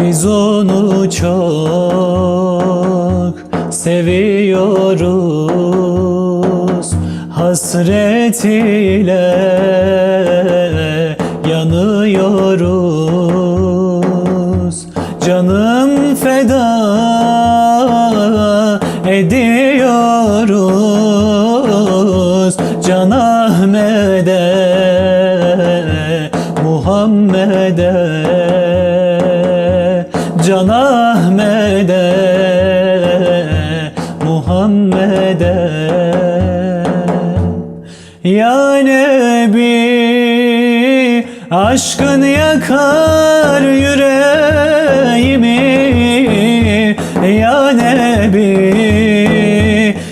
Biz onu çok seviyoruz, hasret ile yanıyoruz. Canım feda ediyoruz Can Ahmet'e, Muhammed'e, Can Ahmet'e, Muhammed'e. Ya Nebi, aşkın yakar yüreğimi. Ya Nebi,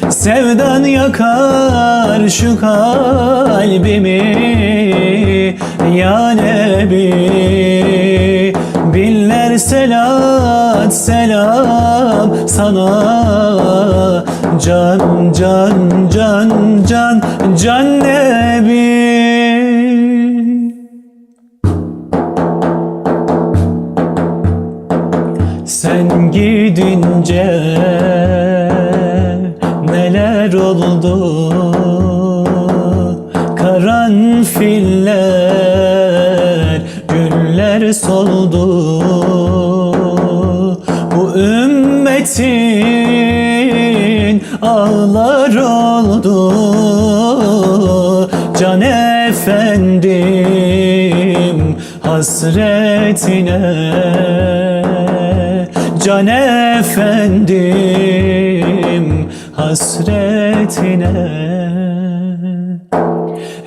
sevdan yakar şu kalbimi. Ya Nebi, binler selat selam sana. Can, can, can, can, Can Nebi. Sen gidince neler oldu? Karanfiller, güller soldu. Bu ümmetin ağlar oldu. Can Efendim hasretine, Can Efendim hasretine.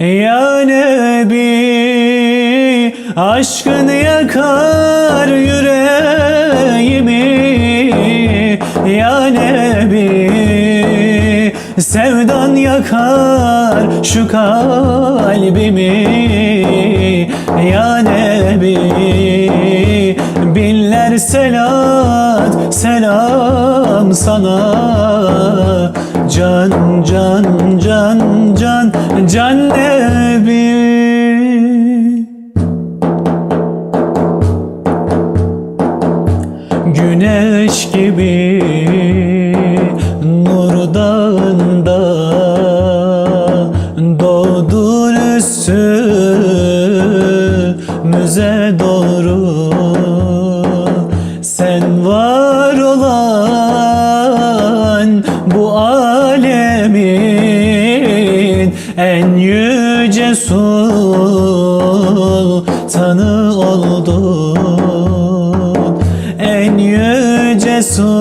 Ya Nebi, aşkın yakar yüreğimi. Ya Nebi, sevdan yakar şu kalbimi. Ya Nebi, binler selat selam sana. Can, can, can, can, Can Nebi. Güneş gibi nur dağında doğdur üstümüze doğru. Sen var olan bu alemin en yüce sultanı oldun. En yüce sultanı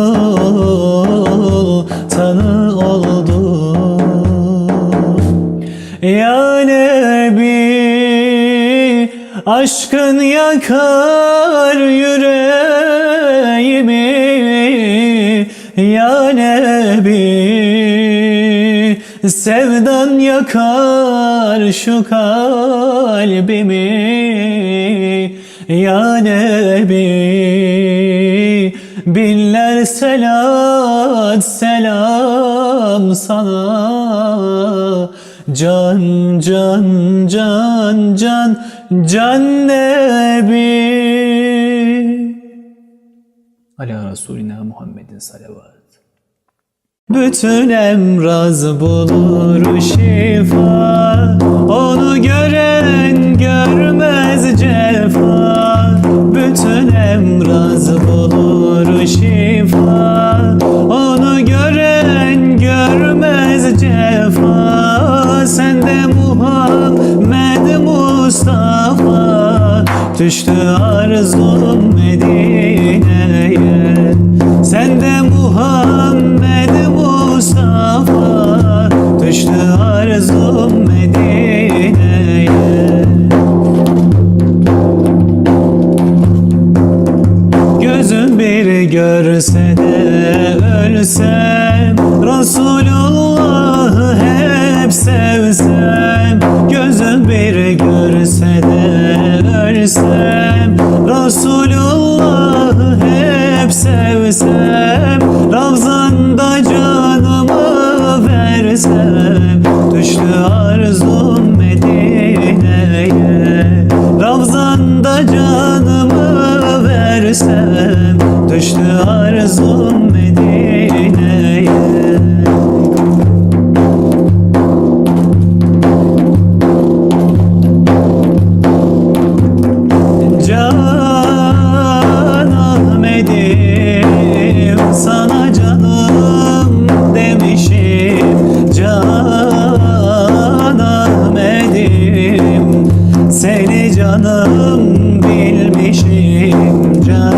oldun. Ya Nebi, aşkın yakar yüreğimi. Ya Nebi, sevdan yakar şu kalbimi. Ya Nebi, binler selat selam sana. Can, can, can, can, Can Nebi. Ala Resulina Muhammedin salavat. Bütün emraz bulur şifa, onu gören görmez cefa. Bütün emraz bulur şifa, onu gören görmez cefa. Sende Muhammed Mustafa, düştü arzum Medine'ye. Sende Muhammed Mustafa, düştü arzum Medine'ye. Gözüm bir görse de ölsem, Resulullah'ı hep sevsem. Gözüm bir görse de ölsem, Resulullah'ı hep sevsem. Ravzanda canımı versem, düştü arzum arzum Medine'ye. Can Ahmet'im, sana canım demişim. Can Ahmet'im, seni canım bilmişim. Can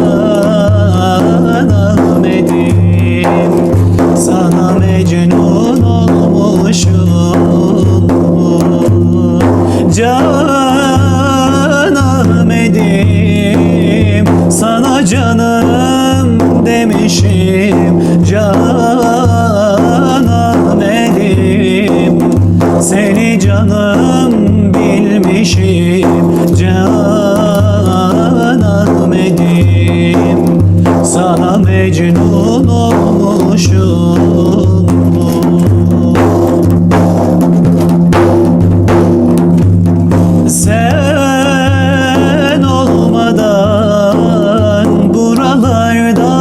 Ahmet'im, sana mecnun olmuşum. Can Ahmet'im, sana canım demişim. Can Ahmet'im, seni canım bilmişim. Can Ahmet'im, sana mecnun olmuşum. Sen olmadan buralarda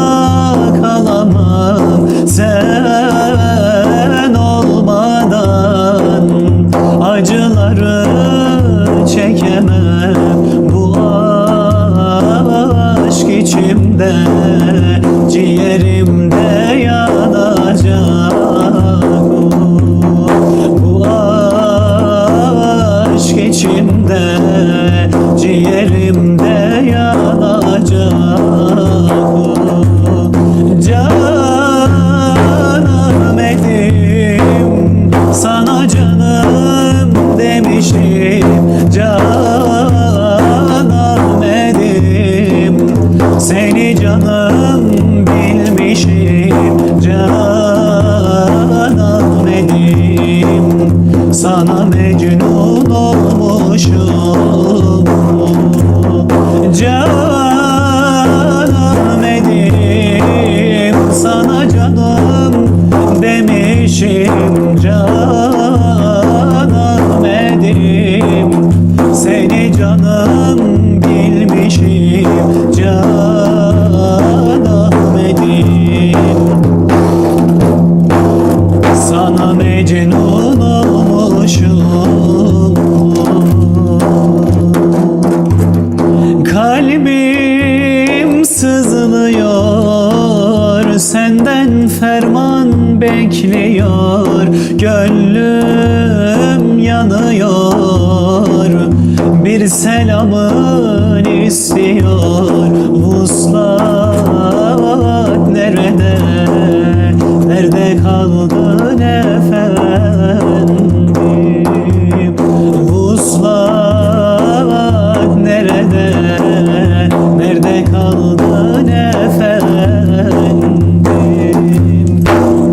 kalamam. Sen olmadan acıları çekemem. Bu aşk içimde, ciğerimde yanacak. Bu aşk içimde, ciğerimde yanacak. Can Ahmet'im, sana canım demişim. Can Ahmet'im, seni canım bilmişim. Can Ahmet'im, sana mecnun olmuşum. Can Ahmet'im, sana canım demişim. Can Ahmet'im, seni canım bilmişim. Can Ahmet'im, sana mecnun olmuşum. Kalbim sızlıyor, senden ferman bekliyor. Gönlüm yanıyor, bir selamın istiyor. Vuslat nerede, nerede kaldın efendim? Vuslat nerede, nerede kaldın efendim?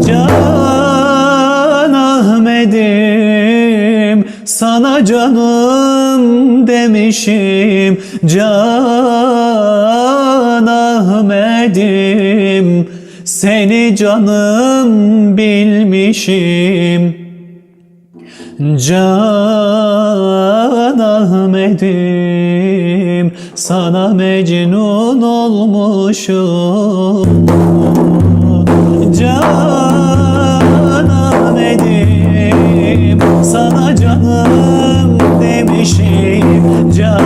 Can Ahmet'im, sana canım demişim. Can Ahmet'im, seni canım bilmişim. Can Ahmet'im, sana mecnun olmuşum. Can Ahmet'im, sana canım demişim. Can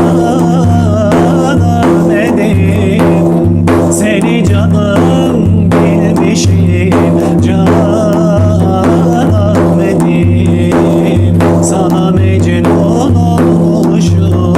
Ahmet'im, seni canım bilmişim. Can Ahmet'im, sana mecnun olmuşum.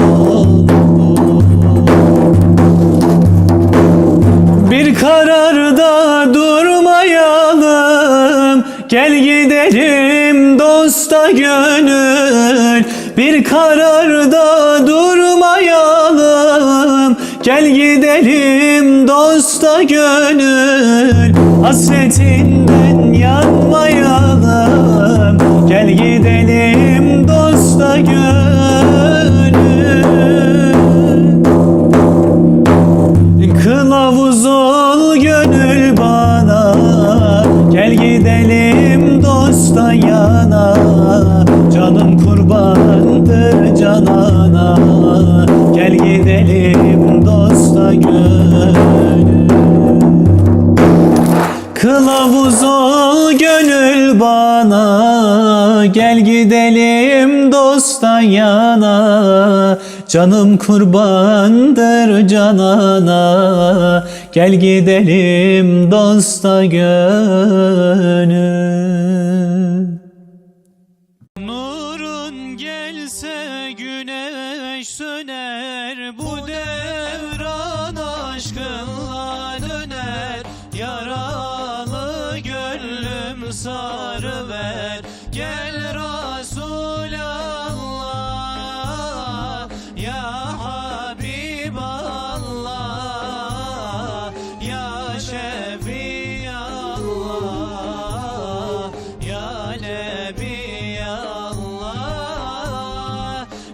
Bir kararda durmayalım, gel gidelim dosta gönül. Bir kararda durmayalım, gel gidelim dosta gönül. Hasretinden yanmayalım, gel gidelim dosta gönül. Kılavuz ol gönül bana, gel gidelim dosta yana. Canım kurbandır canana, gel gidelim dosta gönül. gidelim dosta yana, canım kurbandır canana. Gel gidelim dosta gönül. Nurun gelse güneş söner, bu devran aşkınla döner. Yaralı gönlüm sarıver, gel Resulallah, ya Habiballah, ya Şefiallah, ya Nebiyallah.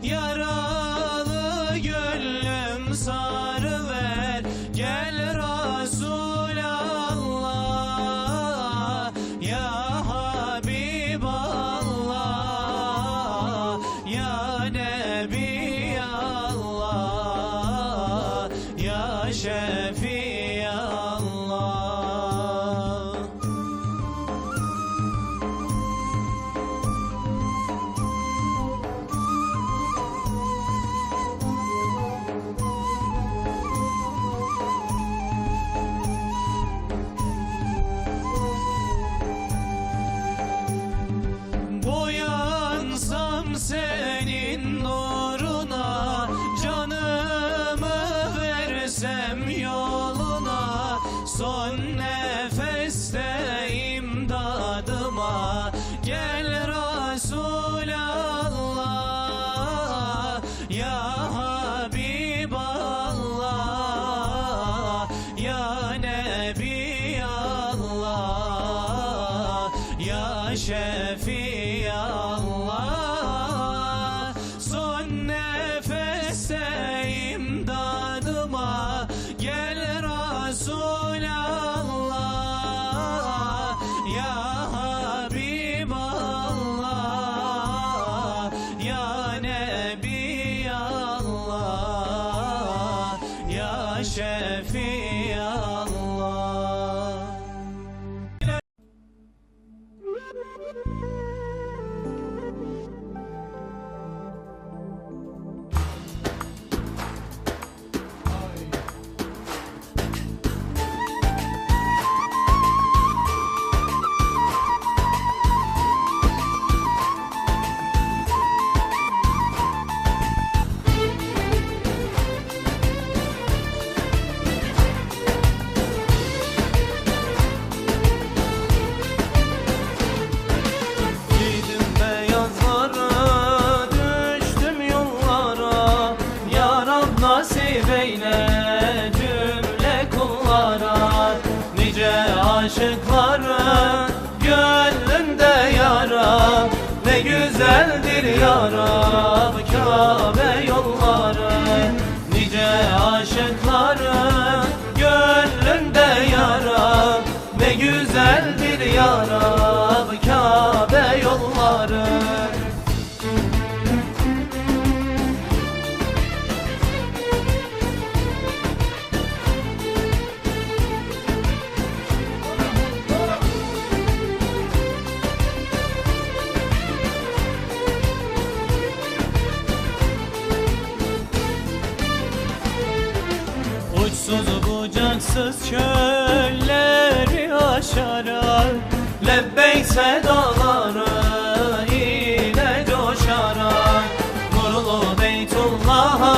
Yaralı gönlüm sarıver, gel Resulallah, ya Habiballah, ya Nebiyallah, ya Şefiallah. Boyansam senin nuruna, canımı versem yoluna. Son nefeste imdadıma, gel Resulallah, ya Habiballah, ya Nebiyallah, ya Şefiallah. Son nefeste imdadıma, gel Resulallah, ya Habiballah, ya Nebiyallah, ya Şefiallah. Giydim beyazlara, düştüm yollara. Ya Rab nasip eyle cümle kullara. Nice aşıkların gönlünde yara, ne güzeldir ya Rab Kabe yolları. Nice aşıkların gönlünde yara, ne güzeldir ya Rab Kabe yolları. Uçsuz bucaksız çölleri aşarak, lebbeyk sedaları ile coşarak, nurlu Beytullah'a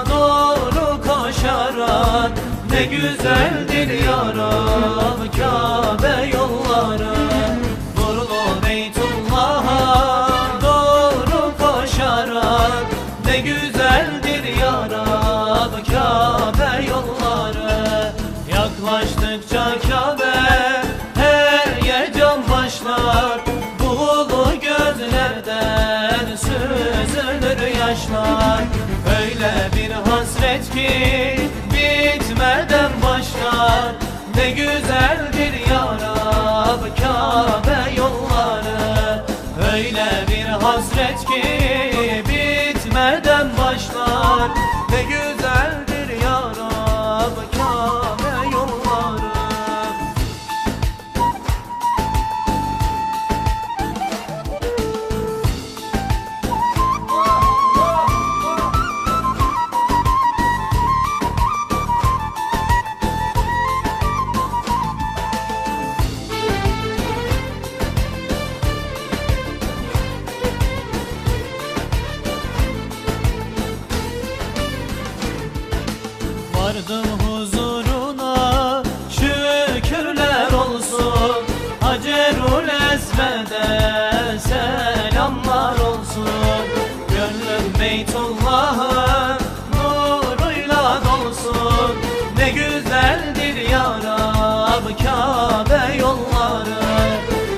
doğru koşarak, ne güzeldir ya Rab Kabe yolları. Nurlu Beytullah'a doğru koşarak, ne güzeldir ya Rab Kabe yolları. Yaklaştıkça Kabe her heyecan başlar, buğulu gözlerden süzülür yaşlar. Öyle bir hasret ki bitmeden başlar, ne güzeldir ya Rab Kabe yolları. Öyle bir hasret ki bitmeden başlar, ne güzeldir ya Rab Kabe yolları. Vardım huzuruna, şükürler olsun. Hacerul Esved'e selamlar olsun. Gönlüm Beytullah'ın nuruyla dolsun. Ne güzeldir ya Rab Kabe yolları.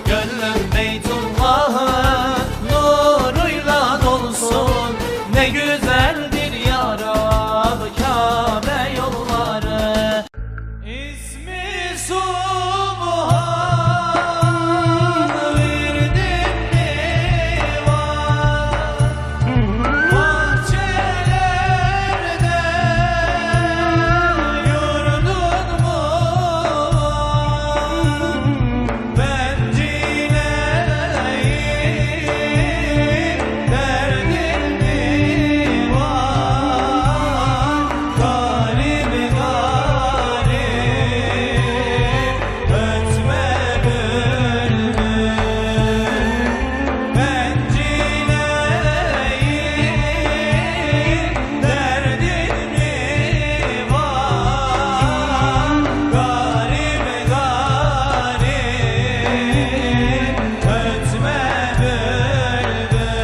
Gönlüm Beytullah'ın nuruyla dolsun. Ne güzeldir ya Rab Kabe yolları. İsmi Subhan verdin divan, bahçelerde yurdun mu? Bencileyim derdin divan, garip garip ötme bülbül. Bencileyim derdin divan, garip garip ötme bülbül.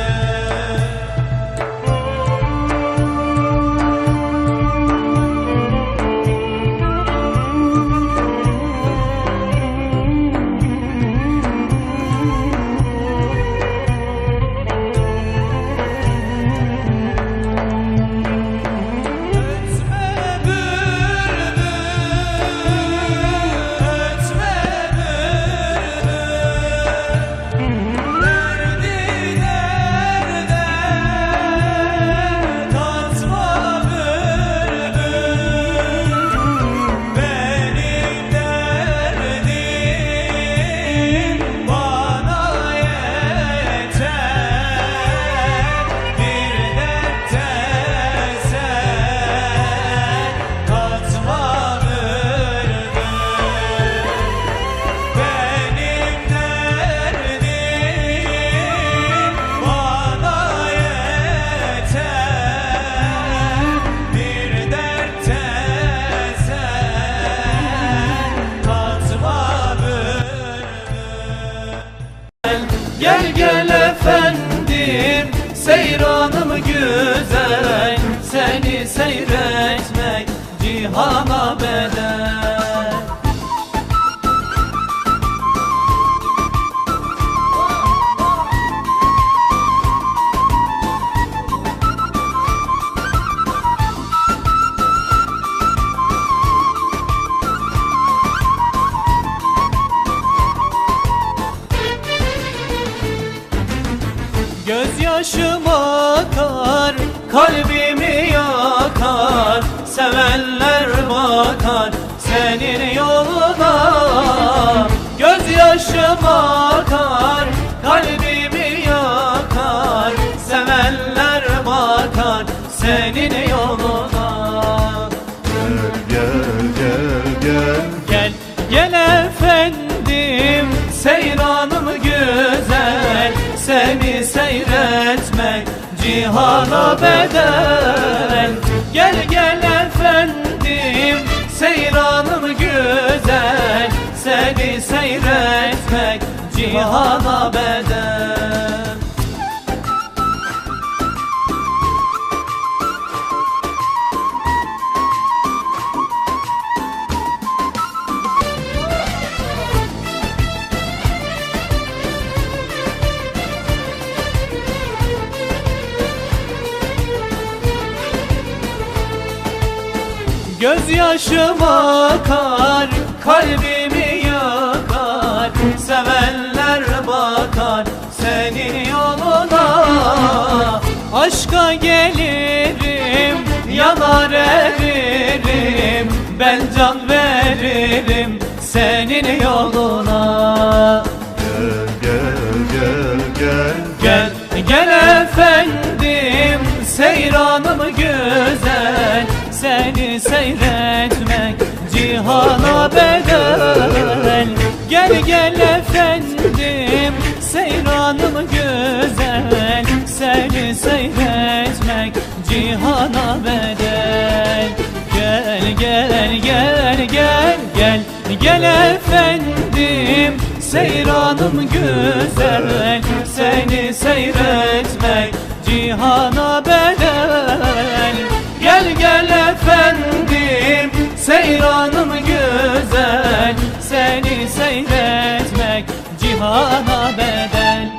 Ötme bülbül, ötme bülbül. Derdi derde katma bülbül. Benim derdim bana yeter. Bir dertte sen katma bülbül. Benim derdim bana yeter. Bir dertte sen katma bülbül. Gel gel efendim, seyranım güzel. Seni seyretmek cihana bedel. Gözyaşım akar, kalbimi yakar. Sevenler bakar senin yoluna. Gözyaşım akar, kalbimi yakar. Sevenler bakar senin yoluna. Gel gel gel Gel gel efendim, seyranım güzel. Seni seyretmek cihana bedel. Gel gel efendim, seyranım güzel. Seni seyretmek cihana bedel. Gözyaşım akar, kalbimi yakar. Sevenler bakar senin yoluna. Aşka gelirim, yanar eririm. Ben can veririm senin yoluna. gel gel gel Gel gel efendim, seyranım güzel. Seni seyretmek cihana bedel. Gel gel efendim, seyranım güzel. Seni seyretmek cihana bedel. Gel gel efendim, seyranım güzel. Seni seyretmek cihana bedel. Gel gel efendim, seyranım güzel. Seni seyretmek cihana bedel.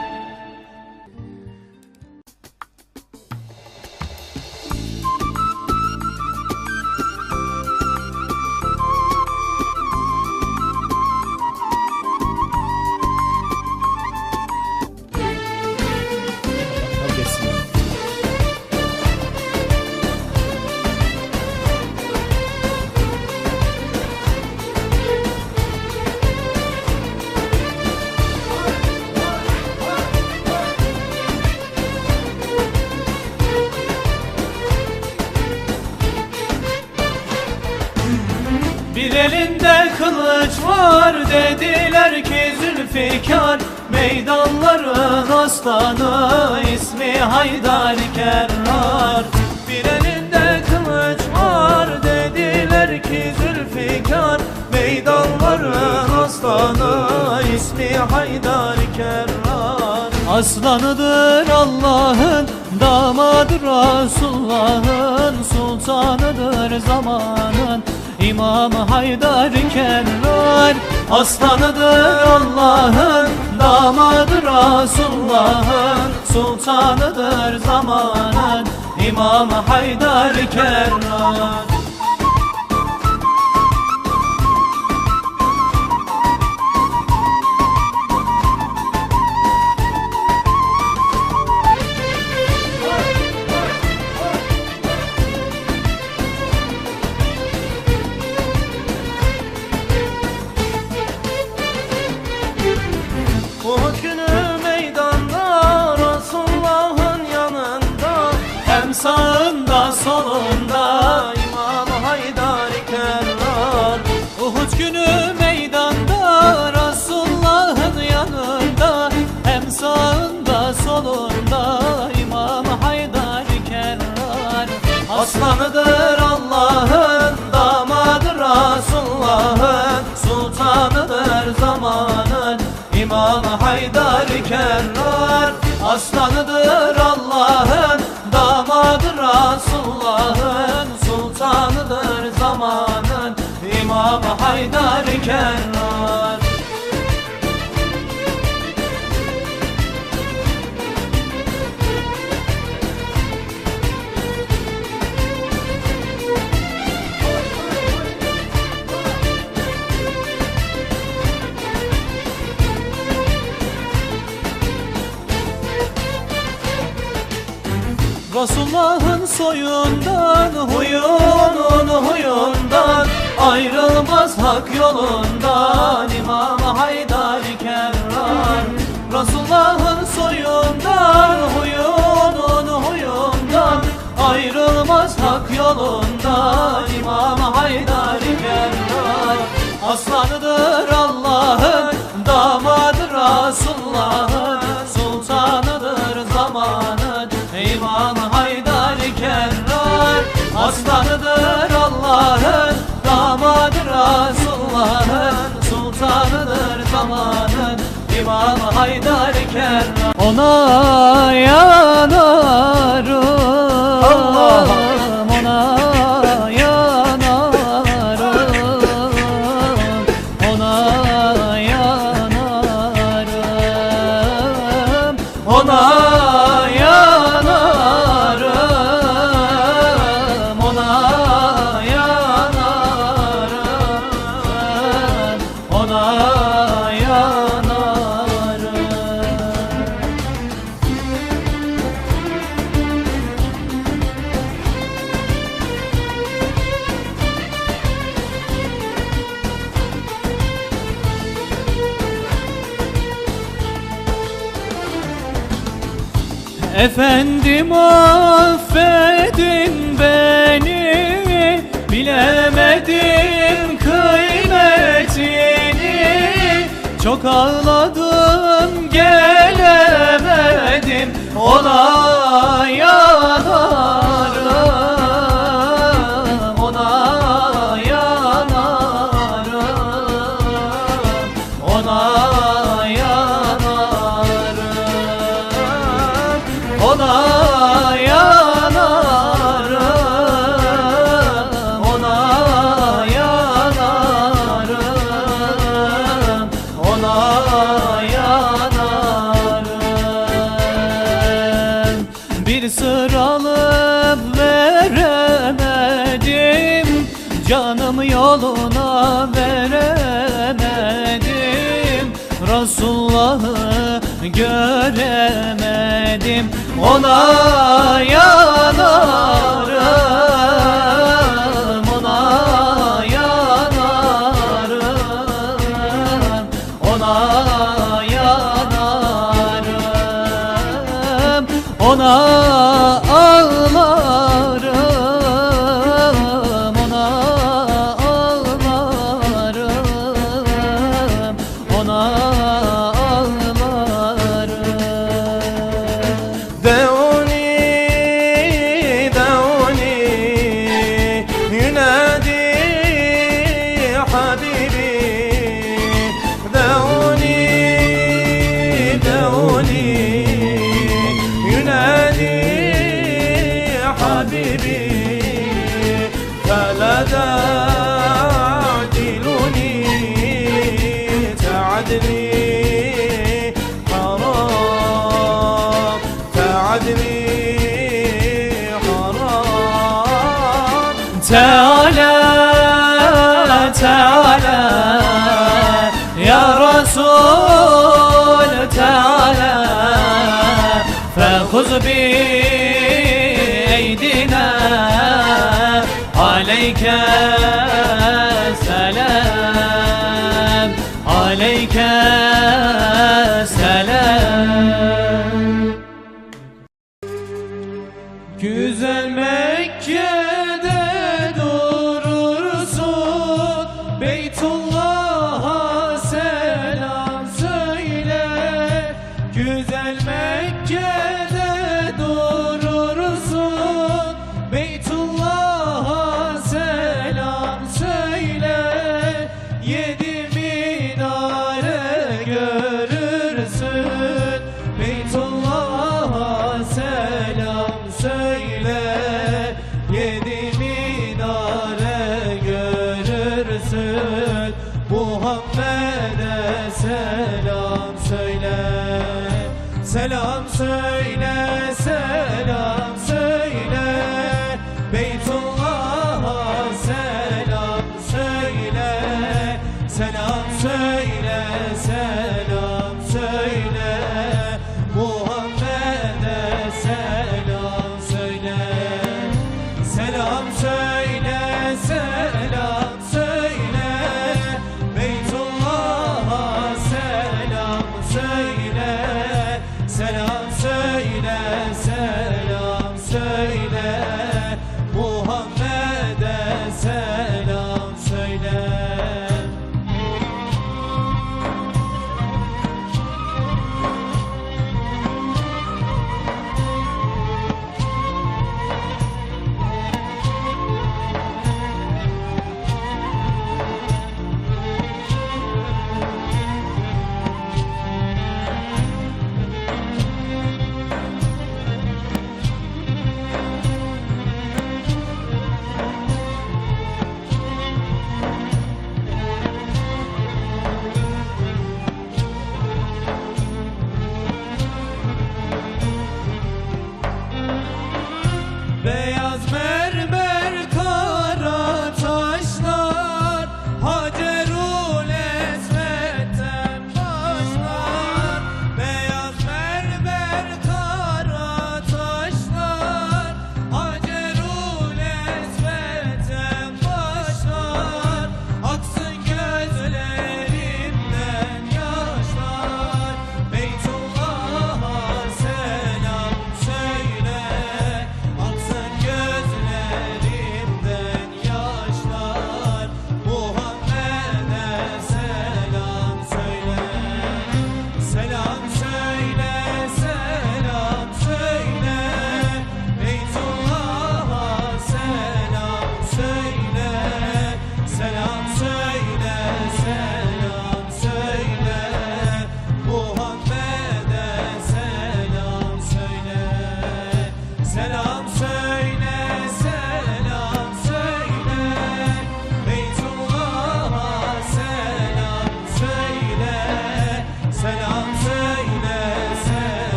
Bir elinde kılıç var, dediler ki Zülfikar. Meydanların aslanı, ismi Haydar Kerrar. Bir elinde kılıç var, dediler ki Zülfikar. Meydanların aslanı, ismi Haydar Kerrar. Aslanıdır Allah'ın, damadır Resulullah'ın, sultanıdır zamanın, İmam Haydar Kerrar. Aslanıdır Allah'ın, damadır Resulullah'ın, sultanıdır zamanın, İmam Haydar Kerrar. Uhud günü meydanda, Resulullah'ın yanında, hem sağında solunda İmam Haydar Kerrar. Uhud günü meydanda, Resulullah'ın yanında, hem sağında solunda İmam Haydar Kerrar. Aslanıdır Allah'ın, damadır Resulullah'ın, sultanıdır zamanın, İmam Haydar Kerrar. Aslanıdır Allah'ın, damadır Resulullah'ın, sultanıdır zamanın, İmam Haydar Kerrar. Resulullah'ın soyundan, huyunun huyundan, ayrılmaz hak yolundan İmam Haydar Kerrar. Resulullah'ın soyundan, huyunun huyundan, ayrılmaz hak yolundan İmam Haydar Kerrar. Aslanıdır Allah'ın, damadır Resulullah'ın, sultanıdır zamanın, İmam Haydar Kerrar. Aslanıdır Allah'ın, damadır Resulullah'ın, sultanıdır zamanın, İmam Haydar Kerrar. Ona yanarım, Allah'ım ona yanarım, ona yanarım, ona Efendim affedin beni, bilemedim kıymetini. Çok ağladım gelemedim, ona yanarım, ona yanarım, Canım yoluna veremedim, Resulullah'ı göremedim. Ona yanarım, ona yanarım, ona yanarım, ona ağlarım, ona ağlarım, ona ağlarım. دعوني دعوني ينادي حبيبي دعوني دعوني ينادي حبيبي فلا تعدلوني تعدلي حرام تعدلي حرام تعالى تعالى يا رسول تعالى فخذ بأيدينا عليك سلام عليك سلام. Güzel Mekke'de durursun, Beytullah'a selam söyle. Güzel Mekke'de durursun, Beytullah'a selam söyle. Yedi minare görürsün, Beytullah'a selam söyle. Yedi minare görürsün, Muhammed'e selam söyle. Selam söyle, selam söyle, Beytullah'a selam söyle. Selam söyle, selam söyle, Muhammed'e selam söyle. Selam söyle, selam söyle, Beytullah'a selam söyle. Selam söyle, selam söyle, Muhammed'e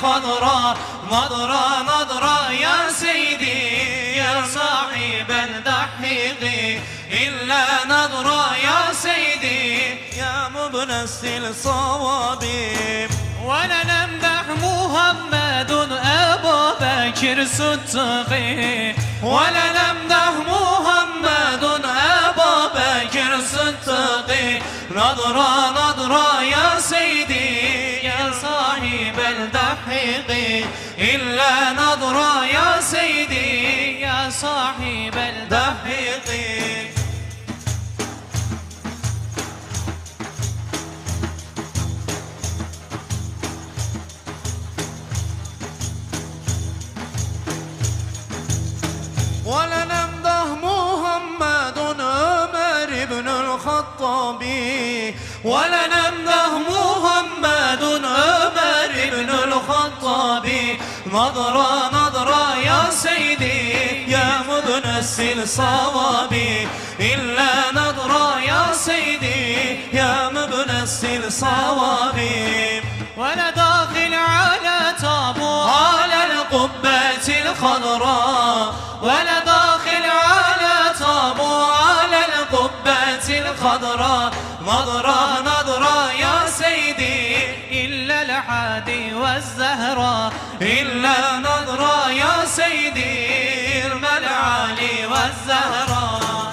الخضراء نظرة نظرة يا سيدي يا صاحب الدحيق إلا نظرة يا سيدي يا مبنسي الصواب ولنمدح محمد أبا بكر صدقي ولنمدح محمد أبا بكر صدقي نظرة نظرة يا سيدي يا صاحب الدحيق إلا نظرة يا سيدي يا صاحب الدحيق ولنمدح محمد عمر بن الخطاب ولنمدح محمد عمر بن الخطاب نظرة نظرة يا سيدي يا مبنسي الصواب إلا نظرة يا سيدي يا مبنسي الصواب ولا داخل على تابو على القبة الخضراء ولا داخل على تابو على القبة الخضراء نظرة نظرة يا سيدي إلا الحادي والزهراء إلا نظرة يا سيدي إرمى العالي والزهراء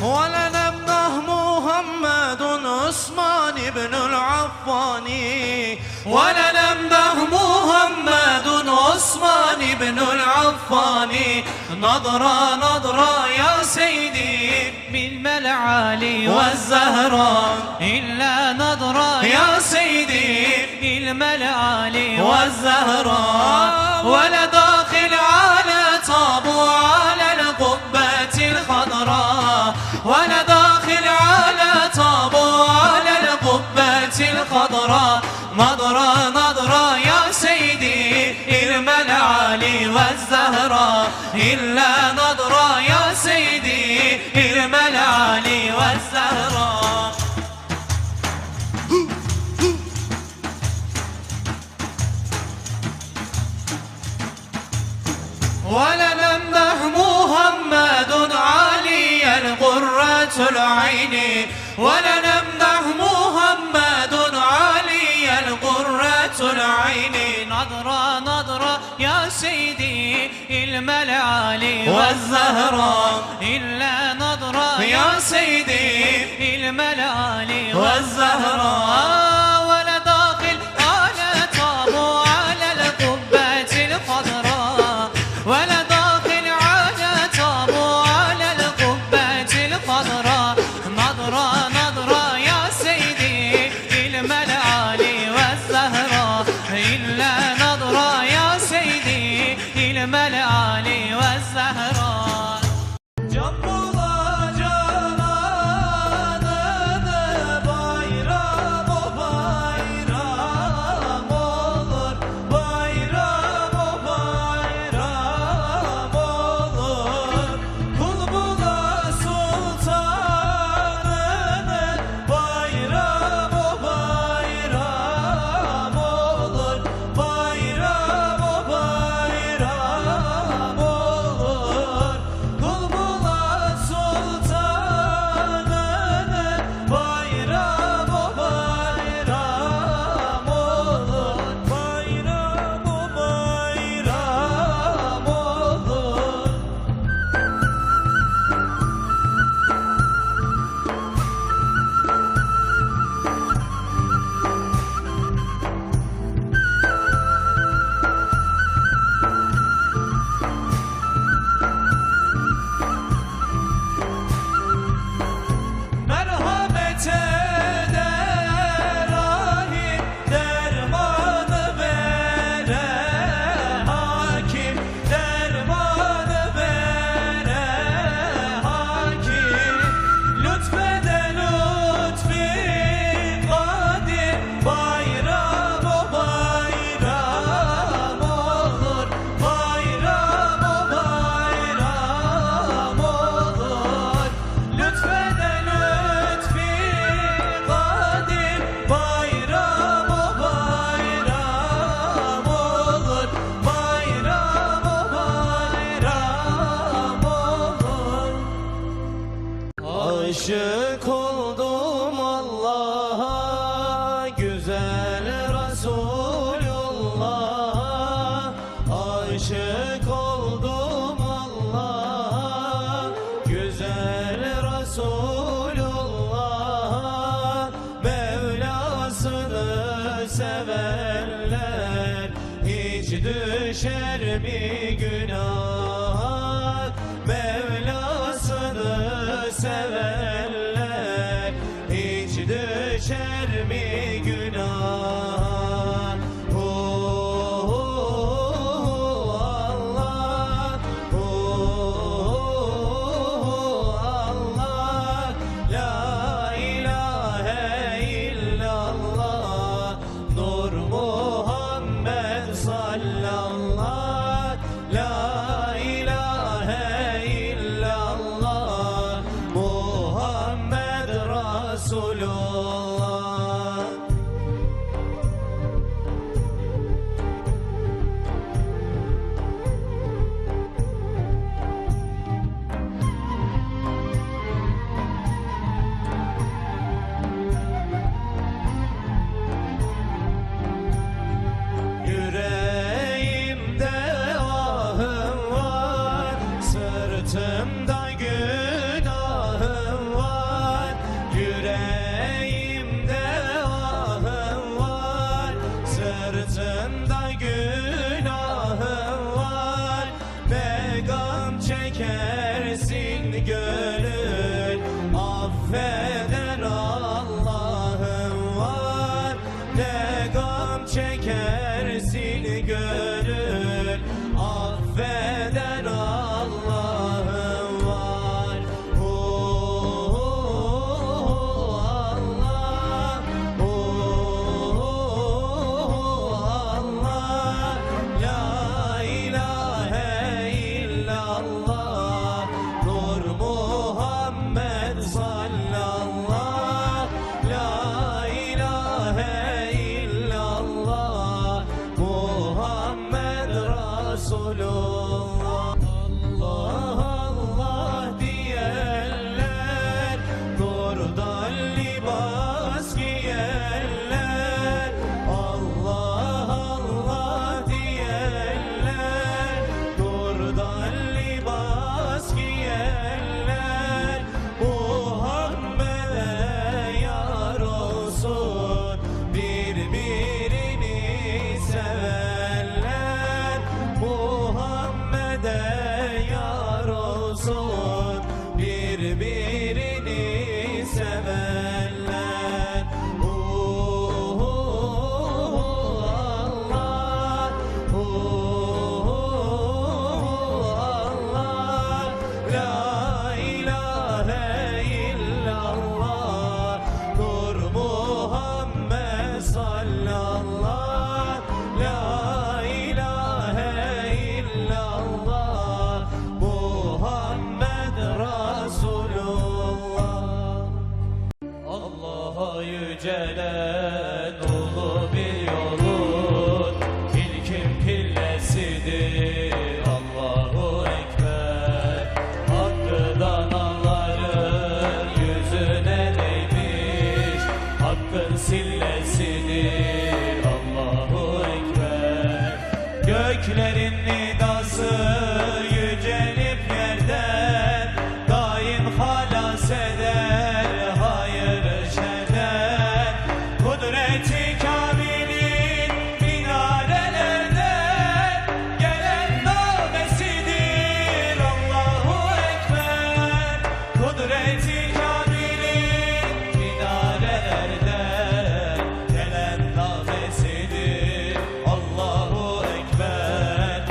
ولنمدح محمد عثمان بن العفاني ولنمدح محمد عثمان بن العفاني نظرة نظرة يا سيدي بالملعالي والزهراء إلا نظرة يا سيدي بالملعالي والزهراء ولا داخل على طابو على القبة الخضراء ولا داخل على طابو على القبة الخضراء نظرة نظرة يا سيدي إرمى العالي والزهراء إلا نظرة يا سيدي إرمى العالي والزهراء ولنمدح محمد علي القرة العين ولنمدح محمد علي القرة العين نظرة نظرة يا سيدي الملعالي والزهراء إلا نظرة يا سيدي الملعالي والزهراء ولا داخل على طابو على القبة الخضراء ولا داخل على طابو على القبة الخضراء نظرة نظرة يا سيدي الملعالي والزهراء إلا نظرة يا سيدي الملعالي والزهراء جنبولا جنانını bayram o bayram olur bayram o bayram olur kul bula sultanını bayram o bayram olur bayram düşer mi günah Mevlasını sevenler hiç düşer mi günah Allah Allah La ilahe illallah Nur Muhammed sallallah La ilahe illallah Muhammed Resulullah Yüreğimde ahım var, sırtımda günahım var. Yüreğimde ahım var, sırtımda günahım var. Ne gam çekersin gönül, affeden Allah'ım var. Ne gam çekersin gönül affeden Allah'ım var Allah Allah La ilahe illallah Nur Muhammed sallallah La ilahe illallah Muhammed Resulullah Allah Allah diyenler Nurdan libas giyenler Allah Allah diyenler Nurdan libas giyenler Muhammed'e yar olsun birbirini sevenler Muhammed'e yar olsun birbirini sevenler Allah Allah La ilahe illallah Nur Muhammed sallallah La ilahe illallah Muhammed Resulullah Allah'a yücelen ulu bir yolun İlkin pillesidir Allahu Ekber Hakkı danaların yüzüne değmiş Hakkın sillesidir Allahu Ekber Göklerin nidası yücelip yerden Daim halas eder hayır şerden Kudreti kamilin minarelerden Gelen nabesidir Allahu Ekber Kudreti kamilin minarelerden Gelen nabesidir Allahu Ekber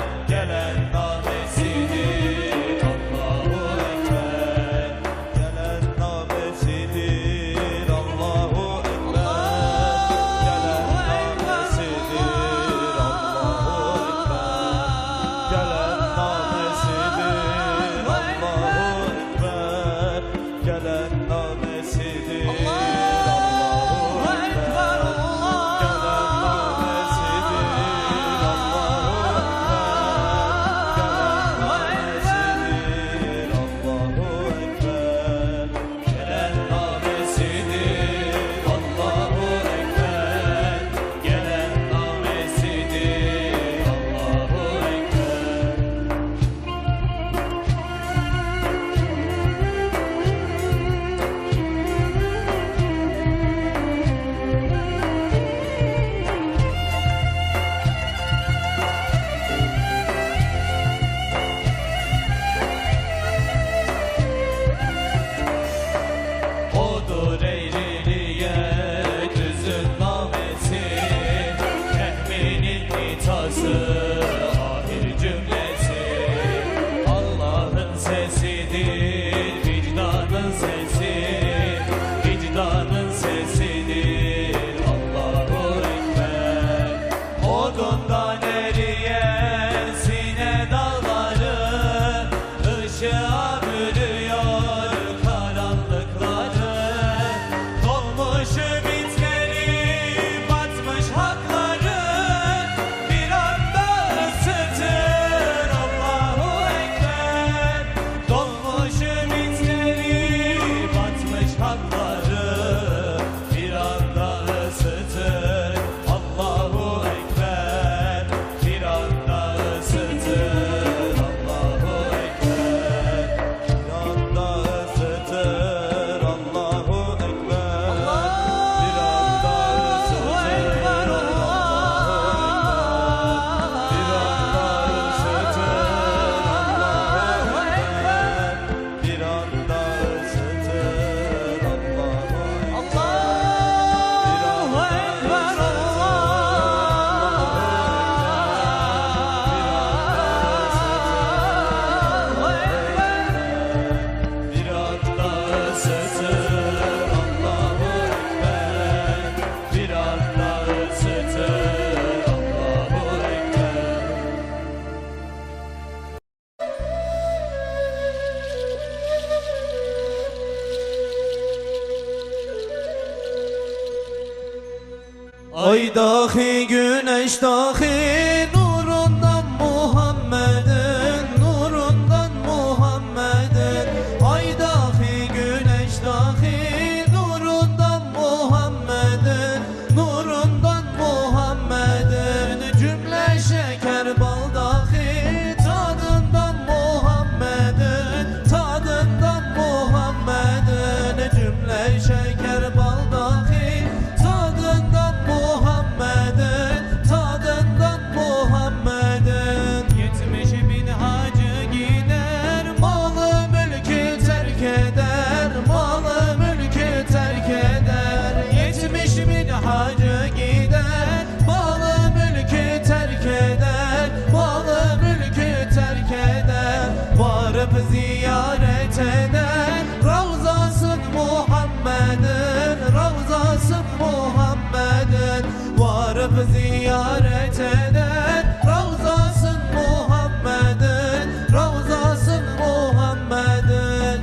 dahi güneş dahi nurundan Muhammed'in, nurundan Muhammed'in. Ay dahi güneş dahi nurundan Muhammed'in, nurundan Muhammed'in. Cümle şeker bal dahi tadından Muhammed'in, tadından Muhammed'in. Cümle şeker bal dahi tadından Muhammed'in, tadından Muhammed'in. 70 bin hacı gider, malı mülkü terk eder, malı mülkü terk eder. 70 bin hacı gider, malı mülkü terk eder, malı mülkü terk eder. Varıp ziyaret eder, Ravzasın Muhammed'in, Ravzasın Muhammed'in. Varıp ziyaret eder, Ravzasın Muhammed'in, Ravzasın Muhammed'in.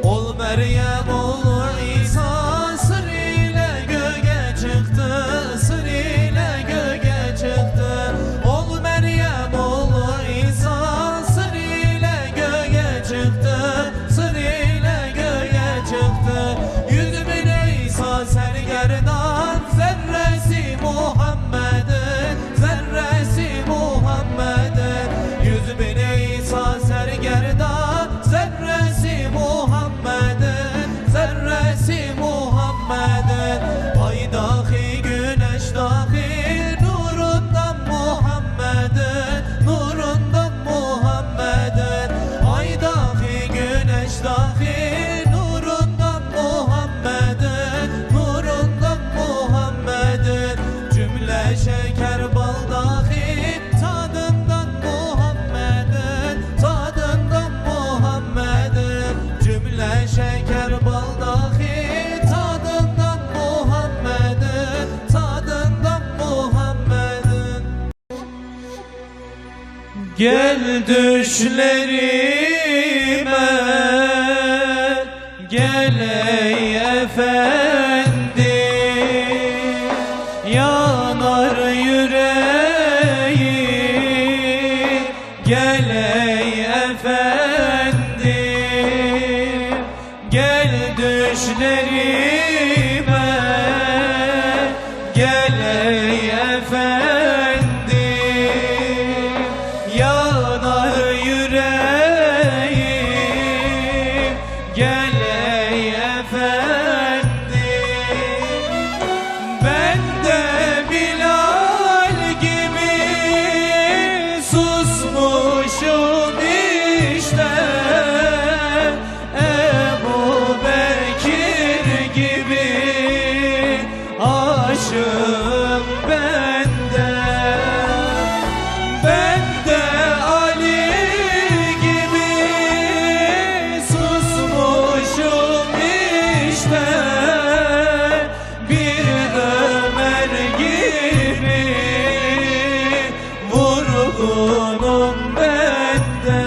Ol Meryem oğlu İsa sır ile göğe çıktı, sır ile göğe çıktı. Ol Meryem oğlu İsa sır ile göğe çıktı, sır ile göğe çıktı. 100 bin İsa sergerdan, zerresi Muhammed'in, zerresi Muhammed'in. 100 bin İsa sergerdan, zerresi Muhammed'in, zerresi Muhammed'in. Ay dahi güneş dahi nurundan Muhammed'in, nurundan Muhammed'in. Ay dahi güneş dahi nurundan Muhammed'in, nurundan Muhammed'in. Cümle şeker bal dahi tadından Muhammed'in, tadından Muhammed'in. Cümle şeker bal dahi tadından Muhammed'in, tadından Muhammed'in. Gel düşlerime, gel ey efendi, yanar yüreğim, gel ey efendi. Gel düşlerime, gel ey efendi, yanar yüreğim, gel ey efendi. Ben de Bilal gibi susmuşum işte, Ebu Bekir gibi aşığım ben de. Ben de Ali gibi susmuşum işte, bir Ömer gibi vurgunum ben de.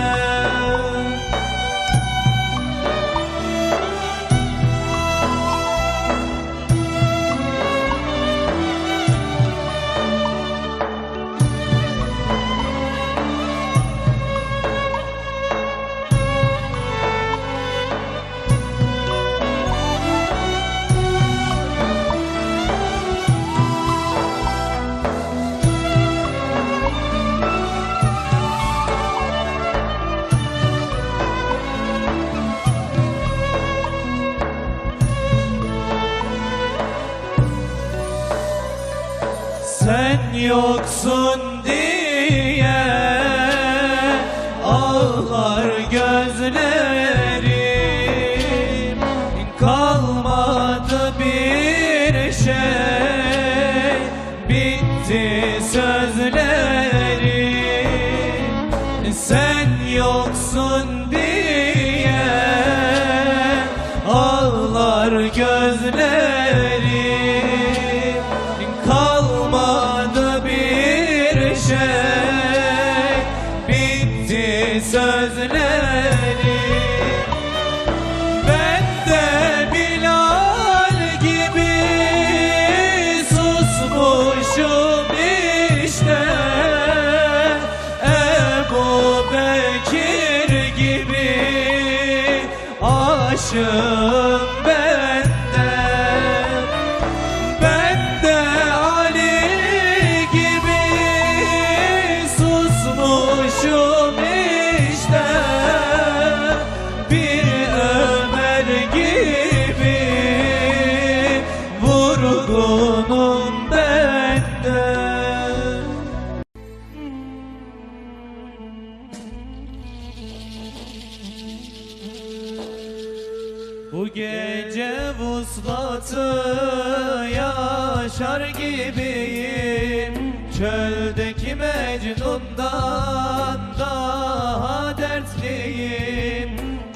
Sen yoksun diye ağlar gözlerim, kalmadı bir şey, bitti sözlerim. Sen yoksun diye ağlar gözlerim, kalmadı gece vuslatı yaşar gibiyim. Çöldeki Mecnun'dan daha dertliyim.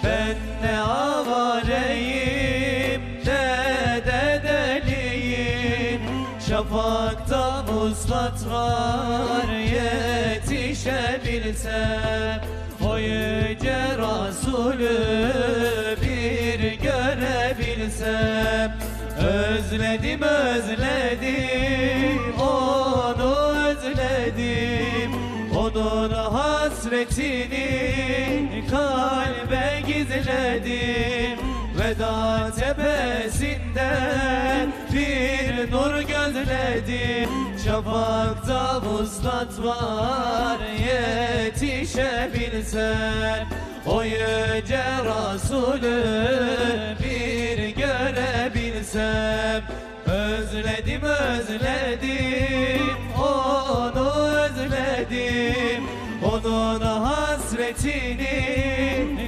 Ben ne avareyim ne de deliyim. Şafakta vuslat var, yetişebilsem o yüce Resulü bir görebilsem. Özledim özledim onu özledim. Onun hasretini kalbe gizledim. Veda tepesinden bir nur gözledim. Şafakta vuslat var, yetişebilsem o yüce Resulü bir görebilsem. Özledim özledim onu özledim. Onun hasretini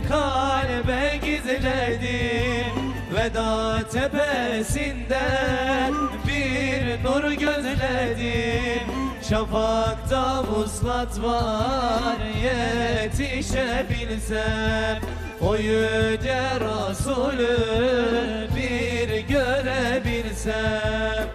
kalbe gizledim. Veda tepesinden bir nur gözledim. Şafakta vuslat var, yetişebilsem o yüce Resulü bir görebilsem.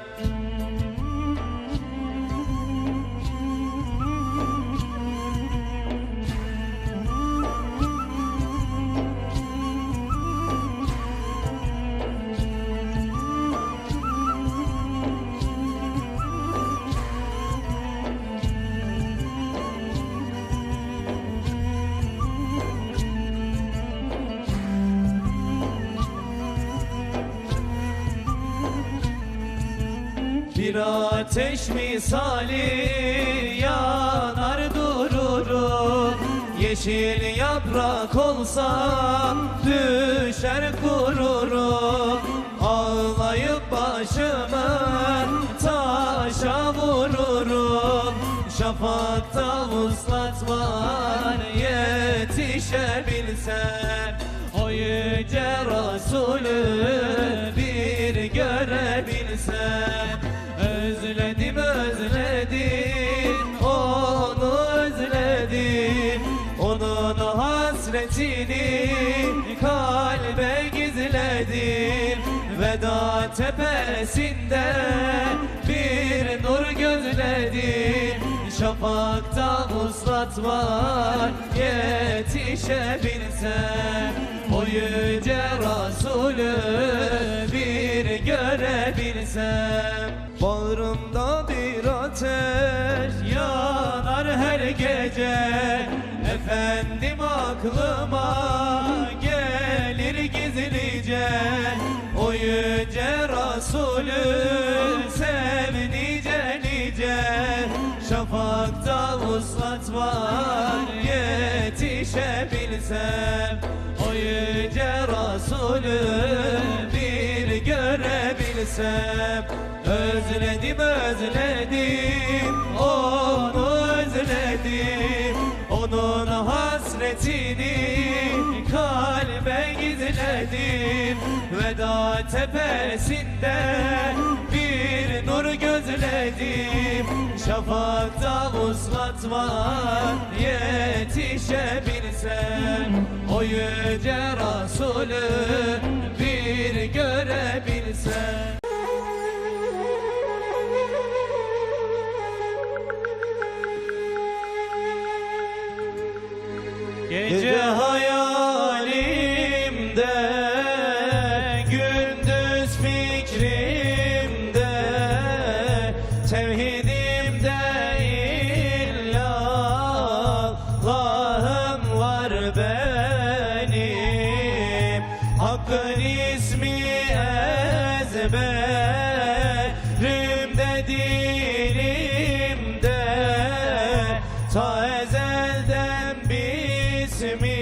Bir ateş misali yanar dururum. Yeşil yaprak olsam düşer kururum. Ağlayıp başımı taşa vururum. Şafakta vuslat var, yetişebilsem o yüce Resulü bir görebilsem. Özledim özledim onu özledim. Onun hasretini kalbe gizledim. Veda tepesinde bir nur gözledim. Şafakta vuslat var, yetişebilsem o yüce Resulü bir görebilsem. Bağrımda bir ateş yanar her gece. Efendim aklıma gelir gizlice. O yüce Resulü sev nice nice. Şafakta vuslat var, yetişebilsem o yüce Resulü bir görebilsem. Özledim özledim onu özledim. Onun hasretini kalbe gizledim. Veda tepesinden bir nur gözledim. Şafakta vuslat var, yetişebilsem o yüce Resulü bir görebilsem. Gece hayalimde, gündüz fikrimde, tevhidimde illallahım var benim. Hakkın ismi ezberimde, dilimde, ta ezelden Bismillahım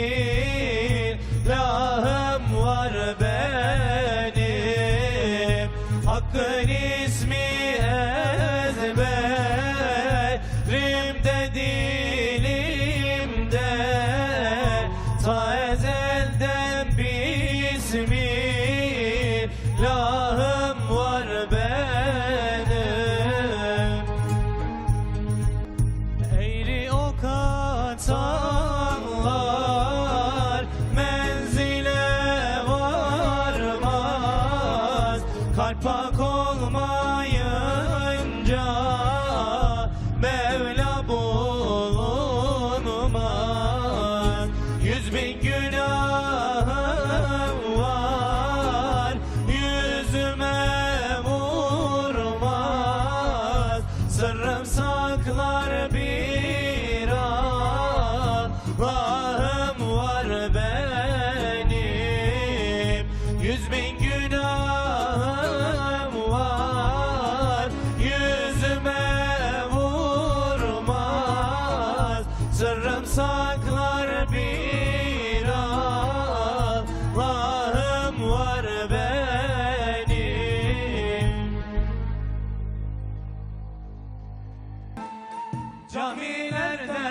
var benim. Hakkın ismi ezber vatanlar menzile varmaz. Kalp pak olmayınca Mevla bulunmaz. 100.000 günahım var, yüzüme vurmaz. Sırrım saklar bir Allah'ım var benim. 100.000 günahım var, yüzüme vurmaz. Sırrım saklar bir Allah'ım var benim. Camilerde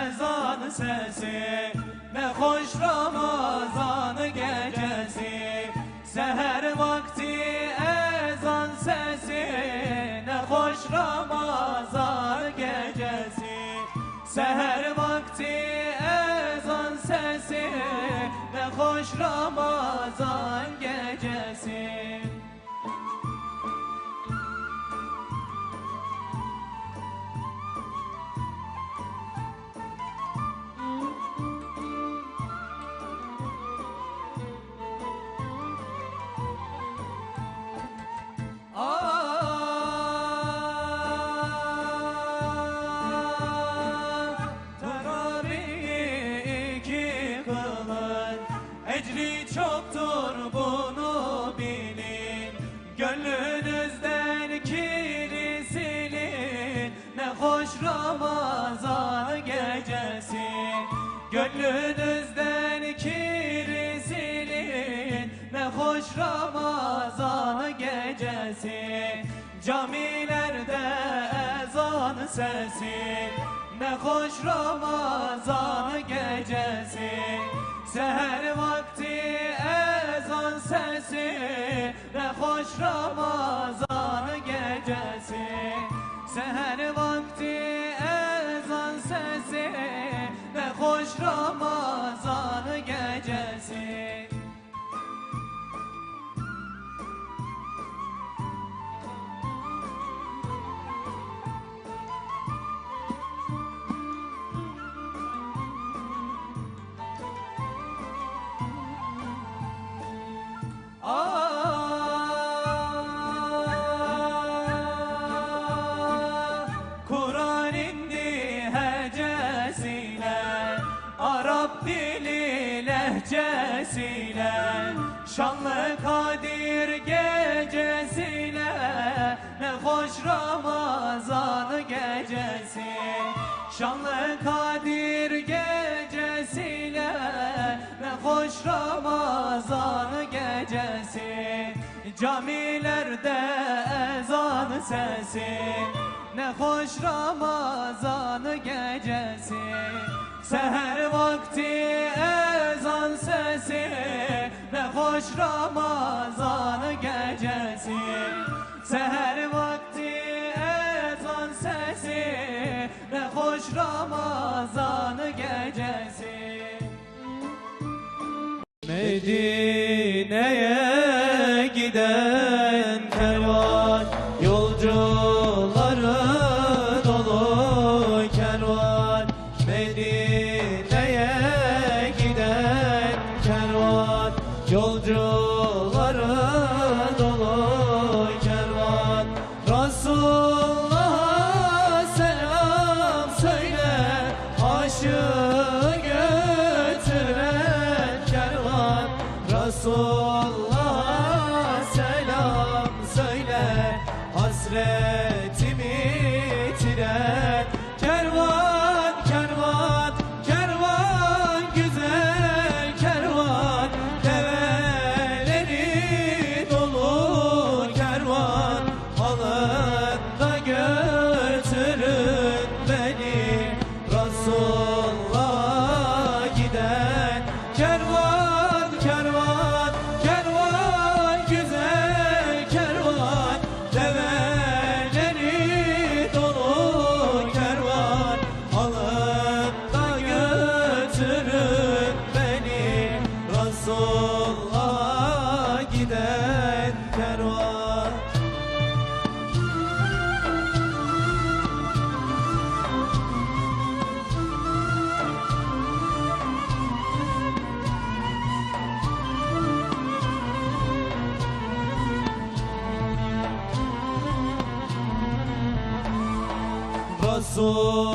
ezan sesi, ne hoş Ramazan gecesi. Seher vakti ezan sesi, ne hoş Ramazan gecesi. Seher vakti ezan sesi, ne hoş Ramazan gecesi. Teravih iki kılın, ecri çoktur bunu bilin. Gönlünüzden kiri silin, ne hoş Ramazan gecesi. Gönlünüzden kiri silin, ne hoş Ramazan gecesi. Camilerde ezan sesi, ne hoş Ramazan gecesi. Seher vakti ezan sesi, ne hoş Ramazan gecesi. Seher vakti ezan sesi, ne hoş Ramazan gecesi. Kur'an indi hecesiyle, Arap dili lehcesiyle. Şanlı Kadir gecesiyle, ne hoş Ramazan gecesi. Şanlı Kadir gecesiyle, ne hoş Ramazan gecesi. Camilerde ezan sesi, ne hoş Ramazan gecesi. Seher vakti ezan sesi, ne hoş Ramazan gecesi. Seher vakti ezan sesi, ne hoş Ramazan gecesi. Medine'ye giden kervan, yolcuları dolu kervan. Medine'ye giden kervan, yolcuları dolu kervan. Resulullah'a selam söyle, aşığı götüren kervan. Resulullah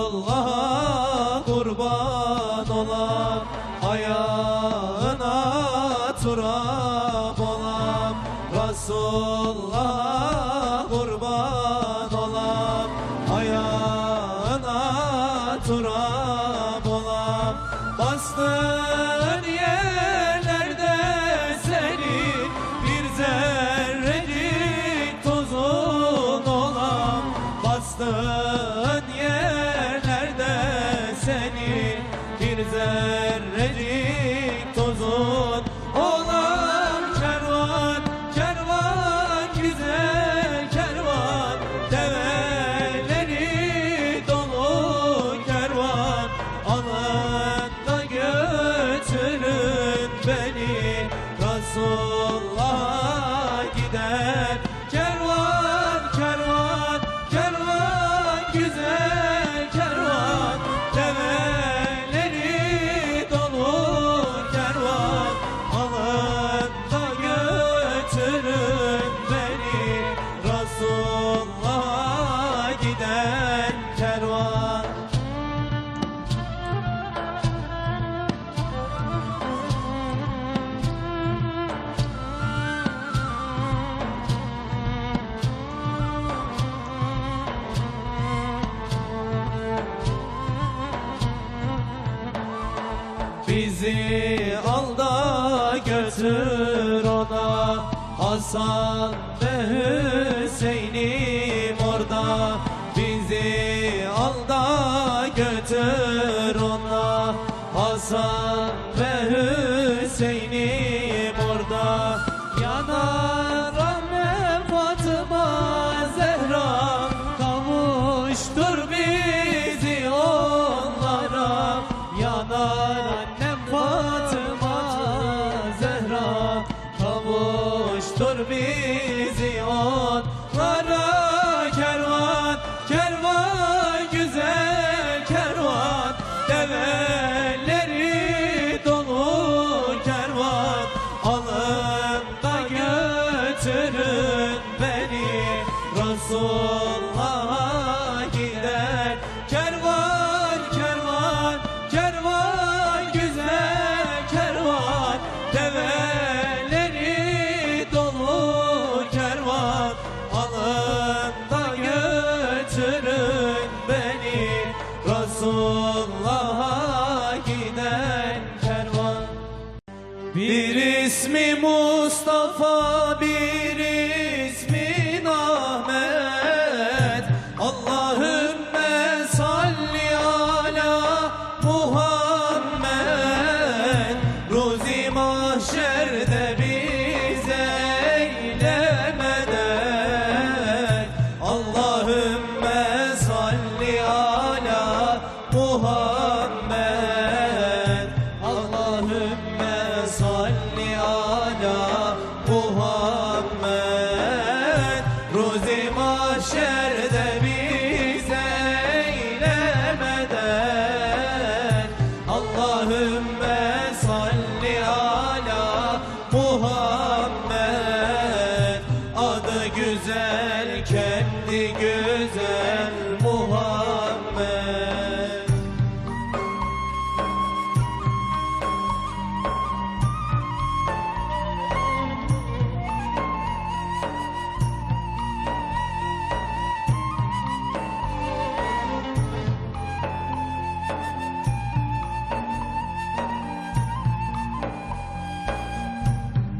Resulullah'a kurban olam, ayağına turab olam. Resulullah'a kurban olam, ayağına turab olam. Bastığın yerlerde senin bir zerrecik tozun olam. Bastığın yerlerde senin bir zerrecik tozun olam. Kervan, kervan, güzel kervan, develeri dolu kervan. Alın da götürün beni, Resulullah'a gider kervan, kervan, kervan, güzel kervan, develeri dolu kervan. Alın da götürün beni, Resulullah'a giden kervan. Bizi al da götür ona, Hasan ve Hüseyin'im orada. Bizi al da götür ona, Hasan ve Hüseyin'im orada. Yanar Rahme Fatıma Zehra, kavuştur bizi onlara. Yanar annem Fatıma Zehra, kavuştur bizi onlara. Kervan, kervan, güzel kervan, develeri dolu kervan. Alın da götürün beni, Resulullah'a gider kervan, kervan, kervan, güzel kervan, develeri dolu kervan. Alın da götürün beni, Resulullah'a giden kervan. Bir ismi Mustafa, bir ismi Ahmet. Allahümme salli ala Muhammed. Ruzi mahşerde bize eyle medet. Allahümme salli ala Muhammed. Allahümme salli ala Muhammed. Ruzi mahşerde bize eyle medet. Allahümme salli ala Muhammed. Adı güzel, kendi güzel Muhammed.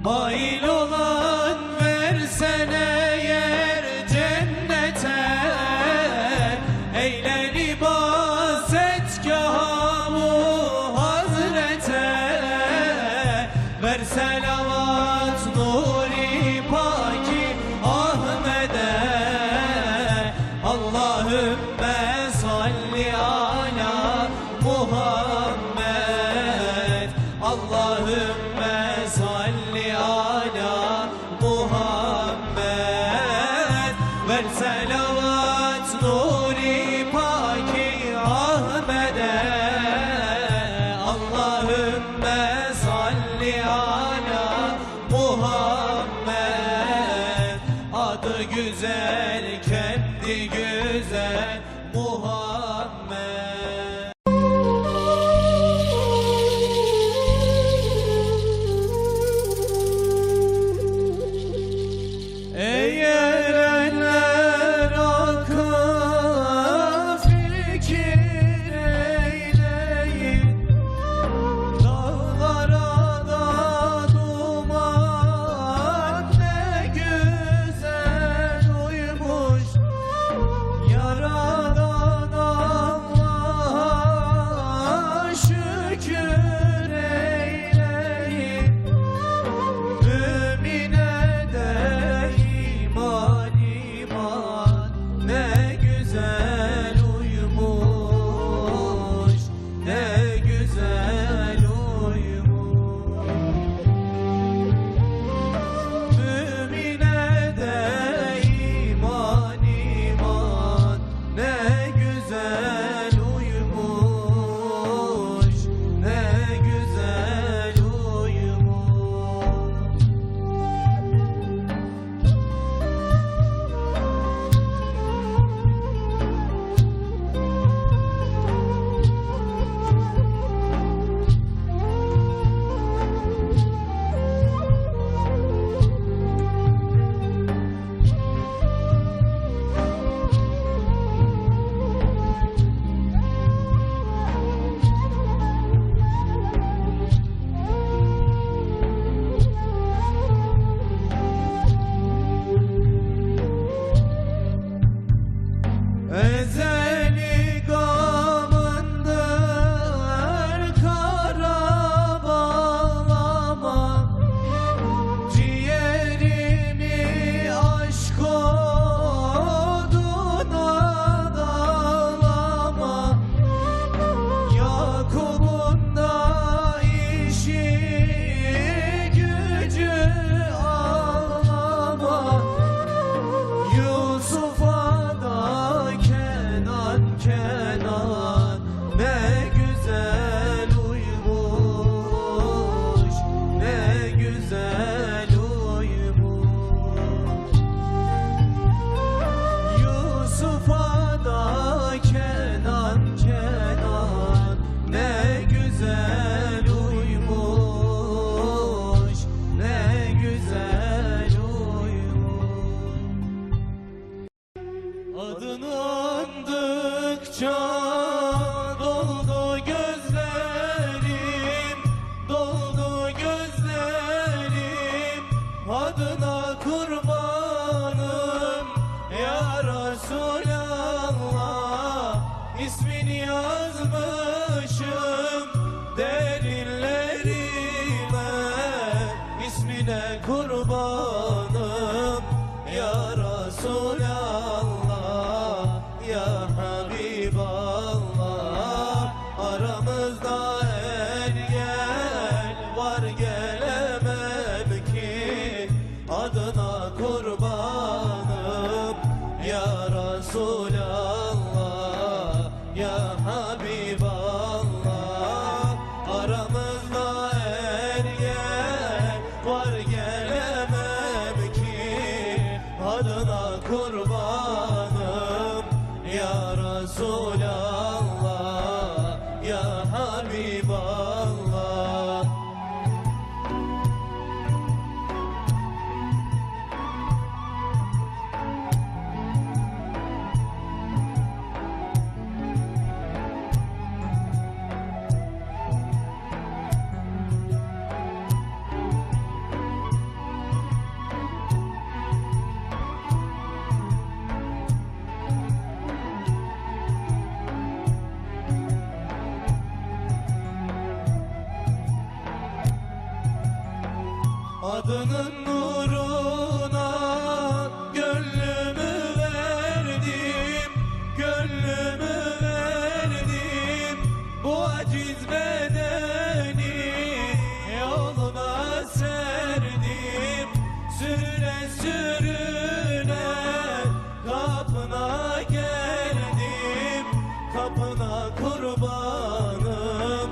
Mail olan versene yer cennete, eyle libas etgâhu hazrete. Ver selavat nuri paki Ahmed'e. Allahümme salli ala Muhammed. Allahümme salli ala Muhammed. Ver selavat nuri paki Baktıkça doldu gözlerim, doldu gözlerim. Adına kurbanım ya Resulallah. İsmini yazmışım derinlerime, ismine kurbanım ya Resulallah. Ya Habiballah, aramızda engel var, gelemem ki adına kurbanım ya Resulallah. Ya Habiballah, aramızda engel var, gelemem ki adına kurbanım ya Resulallah. Ya Habiballah. Adının nuruna gönlümü verdim, gönlümü verdim. Bu aciz bedeni yoluna serdim. Sürüne sürüne kapına geldim, kapına kurbanım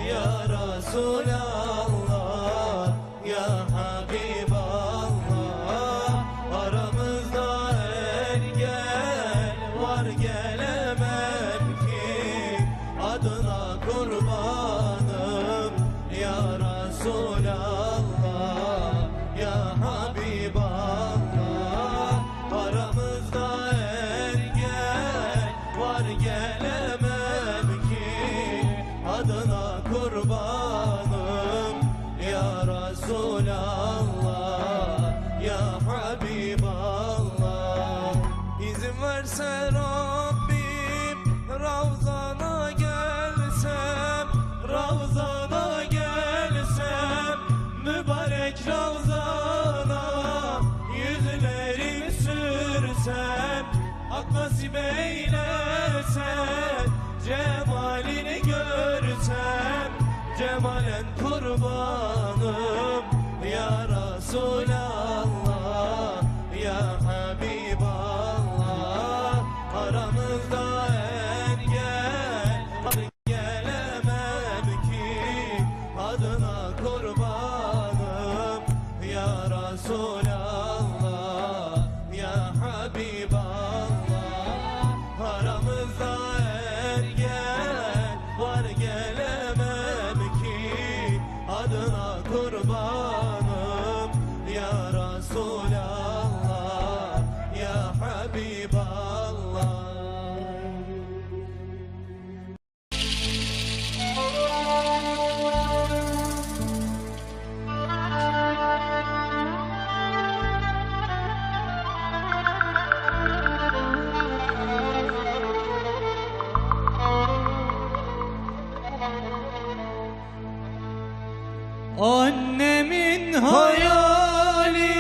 ya Resulallah. Ya Habiballah, aramızda engel var, gelemem ki adına kurbanım ya Resulallah. Ya Habiballah, aramızda engel var, gelemem ki adına kurbanım ya Resulallah. Ya Habiballah, izin verse Rabbim Ravzana gelsem, Ravzana gelsem, mübarek Ravzana yüzlerimi sürsem, hak nasip eylese cemalini görsem, cemalen kurbanım ya Resulallah. Ya Habiballah, aramızda engel var, gelemem ki adına kurbanım ya Resulallah. Ya Habiballah, aramızda engel var, gelemem ki adına kurbanım ya Resulallah. Ya Habiballah. Annemin hayali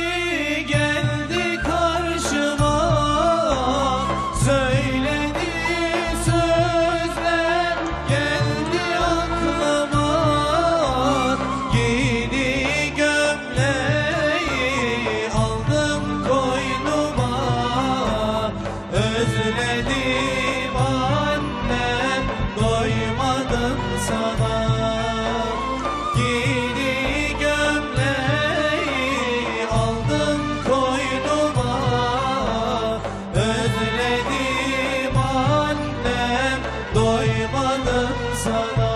geldi karşıma, söylediği sözler geldi aklıma. Giydiği gömleği aldım koynuma, özledim annem, doymadım sana. Giydiği gömleği aldım koynuma, özledim annem, doymadım sana.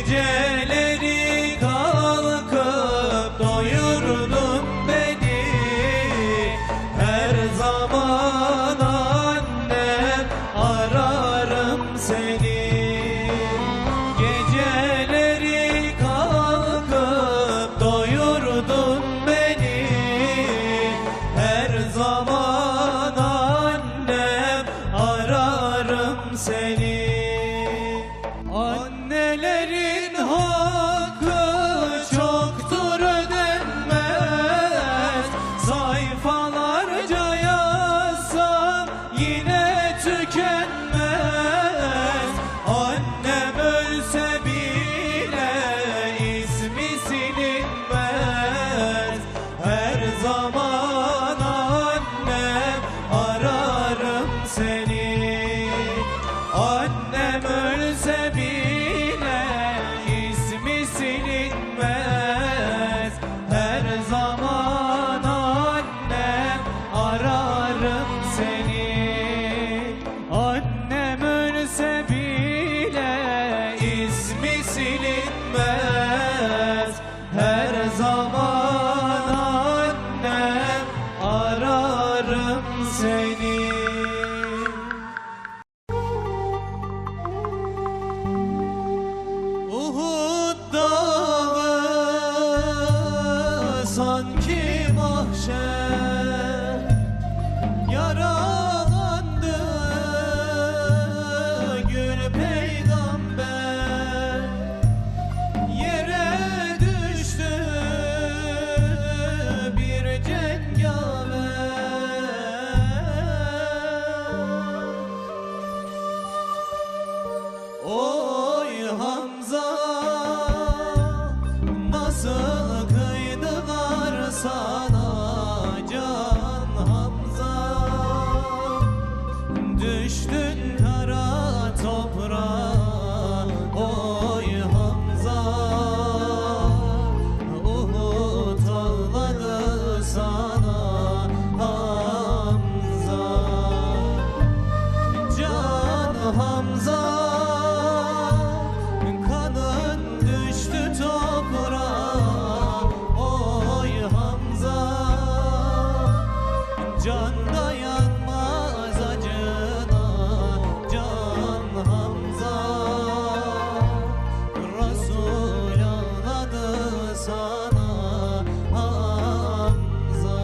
Geceleri kalkıp doyurdun beni. Her zaman annem ararım seni. Geceleri kalkıp doyurdun beni. Her zaman annem ararım seni. Annelerin hakkı çoktur ödenmez. Sayfalarca yazsam yine tükenmez. Annem ölse bile ismi silinmez. Her zaman annem ararım seni. Annem ölse bile ismi silinmez. Her zaman annem ararım seni. Annem ölse bile ismi silinmez. Her zaman annem ararım seni. Uhud dağı sanki mahşer, yaralandı gül peygamber, yere düştü bir cengaver. Oy Hamza, nasıl kıydılar sana can Hamza. Düştün kara toprağa oy Hamza. Uhud ağladı sana Hamza. Can Hamza, kanın düştü toprağa oy Hamza. Can dayanmaz acına can Hamza. Resul ağladı sana Hamza.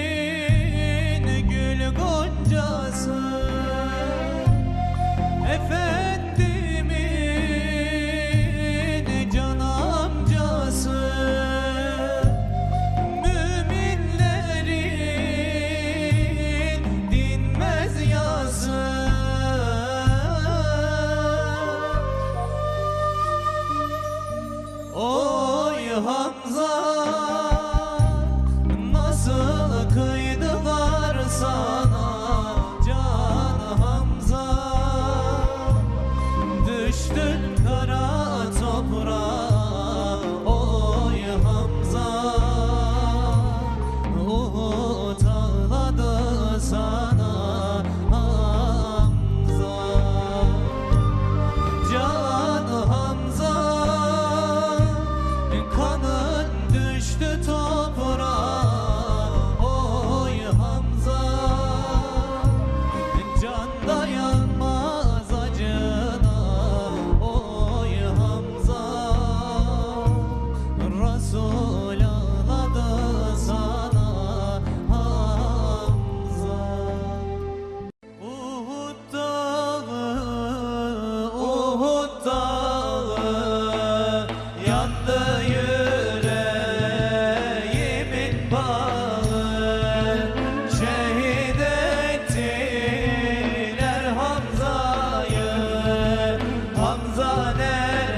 Şehitlerin gül goncası, Efendimin can amcası, müminlerin dinmez yası. Oy Hamza, nasıl kıydılar sana can Hamza. Düştün kara toprağa oy Hamza. Uhud ağladı sana Hamza. Can Hamza, kanın düştü toprağa oy Hamza. Can dayanmaz acına oy Hamza. Resul ağladı sana Hamza. Uhud dağı yandı yüreğimin bağı. Şehit ettiler Hamza'yı. Hamza nerede?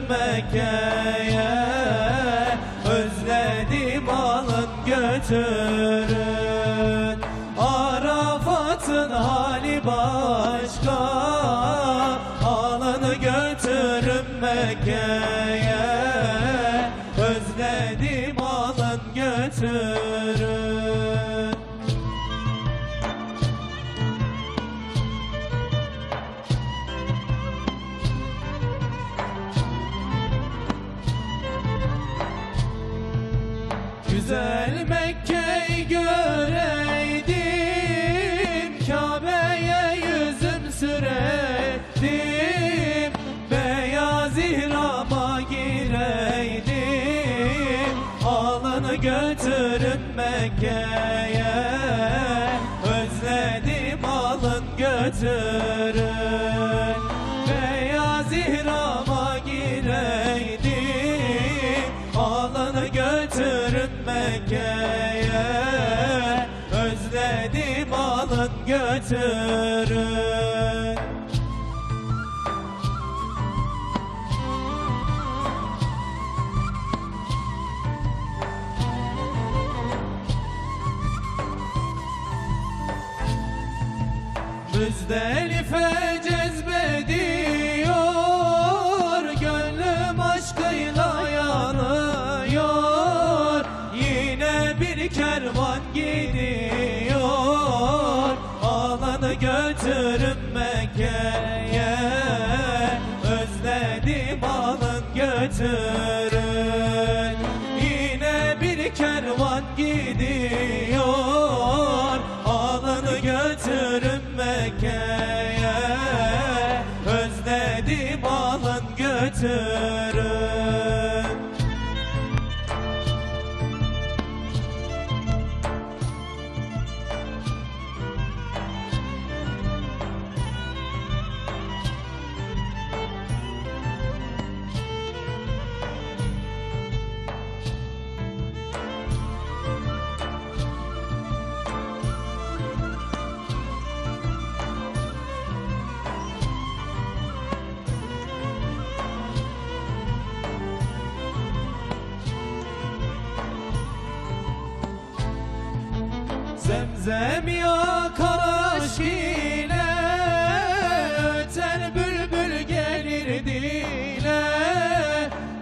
Mekke'ye. Özledim alın götürün, Arafat'ın hali başka. Alın götürün Mekke'ye. Özledim alın götürün. Güzel Mekke'yi göreydim, Kabe'ye yüzüm süreydim, beyaz ihrama gireydim. Alın götürün Mekke'ye. Özledim alın götürün, beyaz ihrama gireydim. Alın götürün Mekke'ye. Özledim alın götürün. Müzdelife cezbediyor, gönlüm aşkıyla yanıyor. Yine bir kervan gidiyor, alın götürün Mekke'ye. Özledim alın götürün. Yine bir kervan gidiyor, alın götürün Mekke'ye. Özledim alın götürün. Zemzem yakar aşk ile, öter bülbül gelir dile.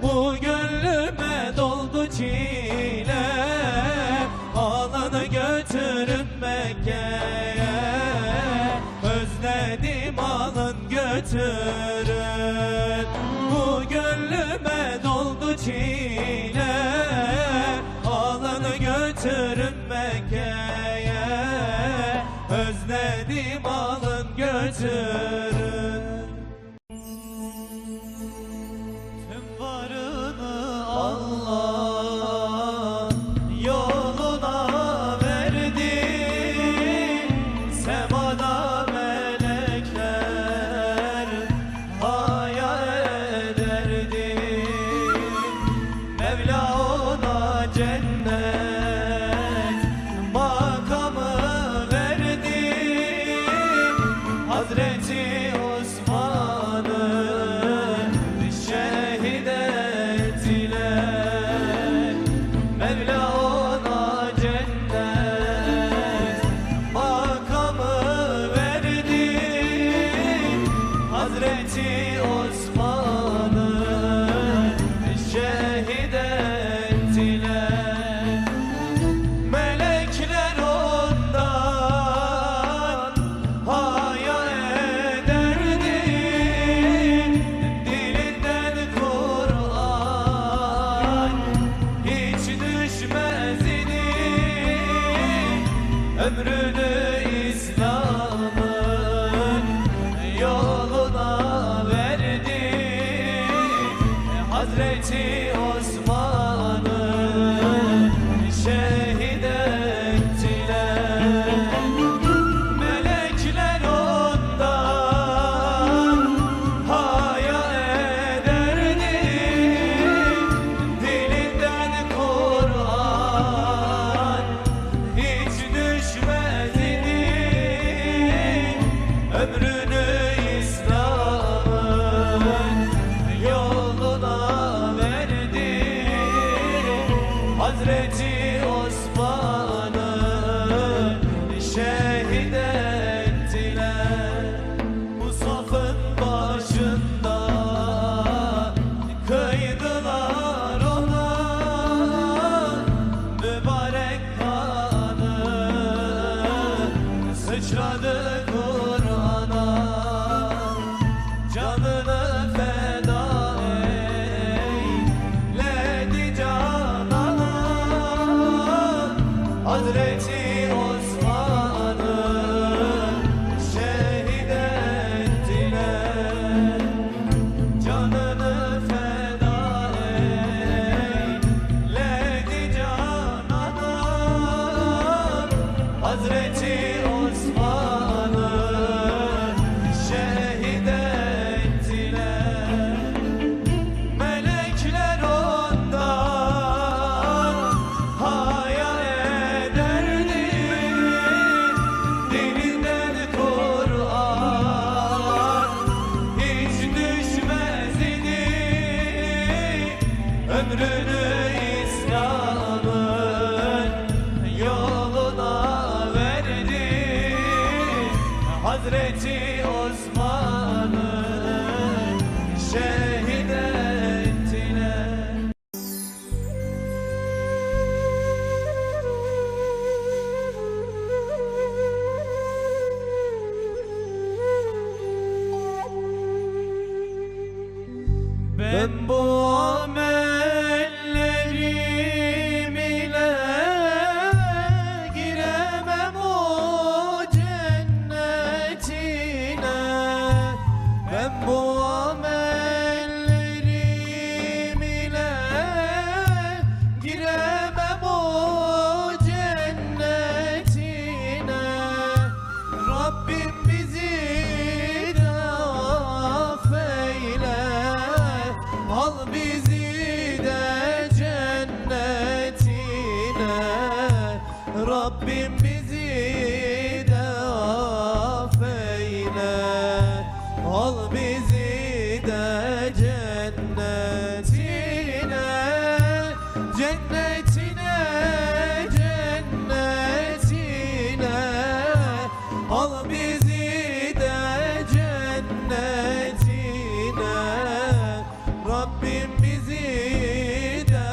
Bu gönlüme doldu çile, alın götürün Mekke'ye. Özledim alın götürün. Bu gönlüme doldu çile, alın götürün Mekke'ye. Özledim alın götürün. Tüm varını Allah yoluna verdi. Semada melekler hayal ederdi. Mevla ona cennet makamı verdi. Hazreti Osman'ı şehit ettiler. Mevla ona cennet makamı verdi. Hazreti Osman'ı şehit ettiler. Melekler ondan haya ederdi. Dilinden Kur'an hiç düşmez idi. Ömrünü İslam'ın yoluna verdi. Hazreti Osman'ı şehit ettiler. Melekler ondan haya ederdi. Dilinden Kur'an hiç düşmez idi. Ömrünü İslam'ın yoluna Hazreti Osman'ı şehit ettiler. Bu safın başında kıydılar ona mübarek kanı, sıçradı Kur'an'a, canını feda eyledi canana. Hazreti Osman'ı şehit ettiler. Canını feda eyledi canana. Hazreti Osman'ı şehit ettiler. Melekler ondan haya ederdi, dilinden Kur'an hiç düşmez idi. Ömrünü İslam'ın yoluna verdi. Hazreti Osman'ı şehit ettiler. Ben bu amellerim ile giremem o cennetine. Ben bu amellerim ile giremem o cennetine. Rabbim bizi de affeyle, al bizi de cennetine. Rabbim bizi de affeyle, al bizi de cennetine. Cennetine, cennetine, al bizi de cennetine. Rabbim bizi de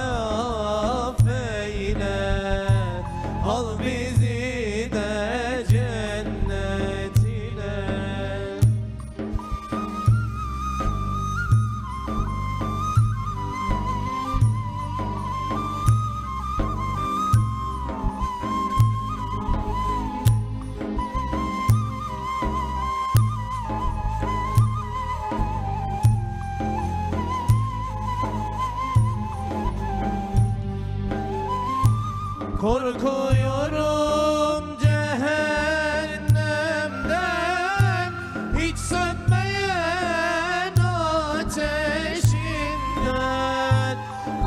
affeyle, al bizi de cennetine. Korkuyorum cehennemden, hiç sönmeyen ateşinden.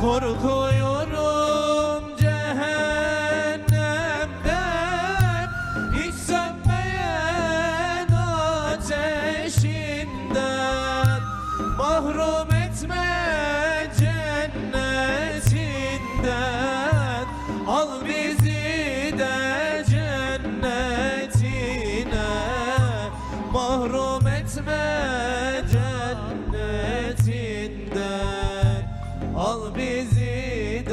Korkuyorum cehennemden, hiç sönmeyen ateşinden. Mahrum etme cennetinden, al bizi de cennetine. Mahrum etme cennetinden, al bizi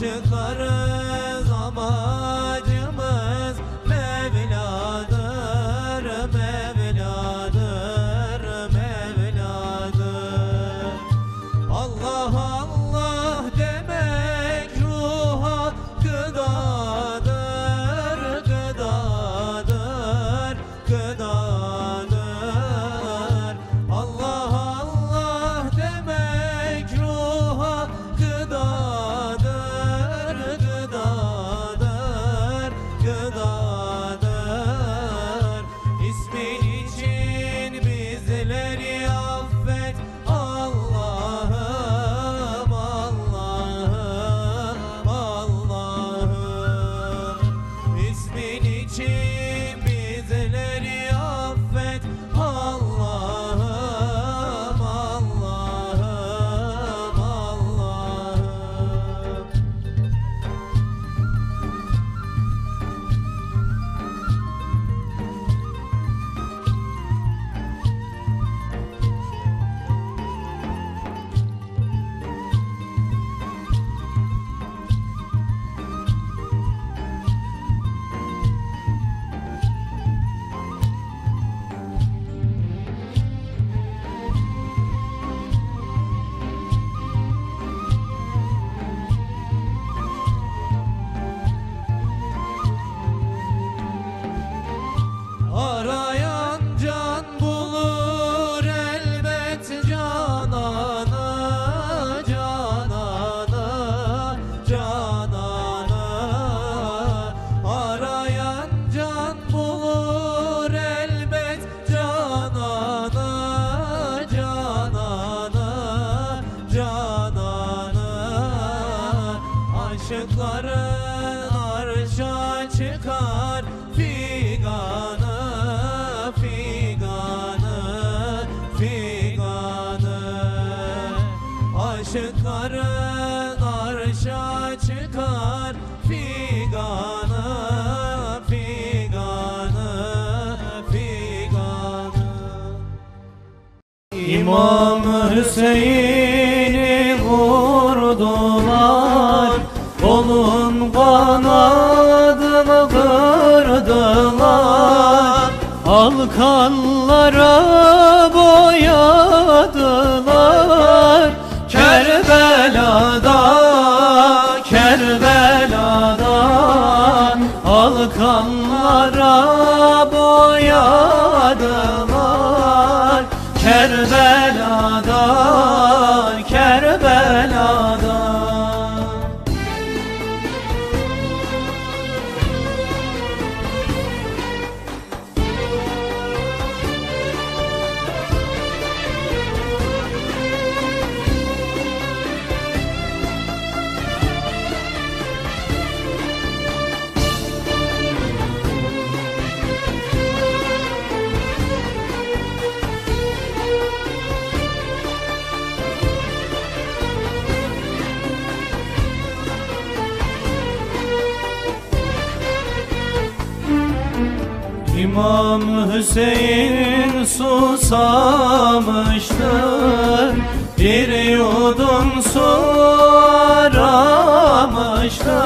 Aşıklarız amacımız Mevla'dır, Mevla'dır, Mevla'dır. Allah Allah demek ruha gıdadır, gıdadır, gıdadır. Allah Allah demek ruha gıdadır, gıdadır, gıdadır. İsmin için bizleri affet Allah'ım, Allah'ım, Allah'ım. İsmin için bizleri affet Allah'ım, Allah'ım, Allah'ım. Arayan can bulur elbet cananı, cananı, cananı. Arayan can bulur elbet cananı, cananı, cananı. Aşıkların arşa çıkar figanı, figanı, figanı. Aşıkların arşa çıkar figanı, figanı, figanı. İmam Hüseyin'i vurdular, kolun kanadını kırdılar, halkanlara boyadılar. Kerbela'da, Kerbela'da halkanlara boyadılar. Kerbela'da, Kerbela'da. İmam Hüseyin susamıştı, bir yudum su aramıştı.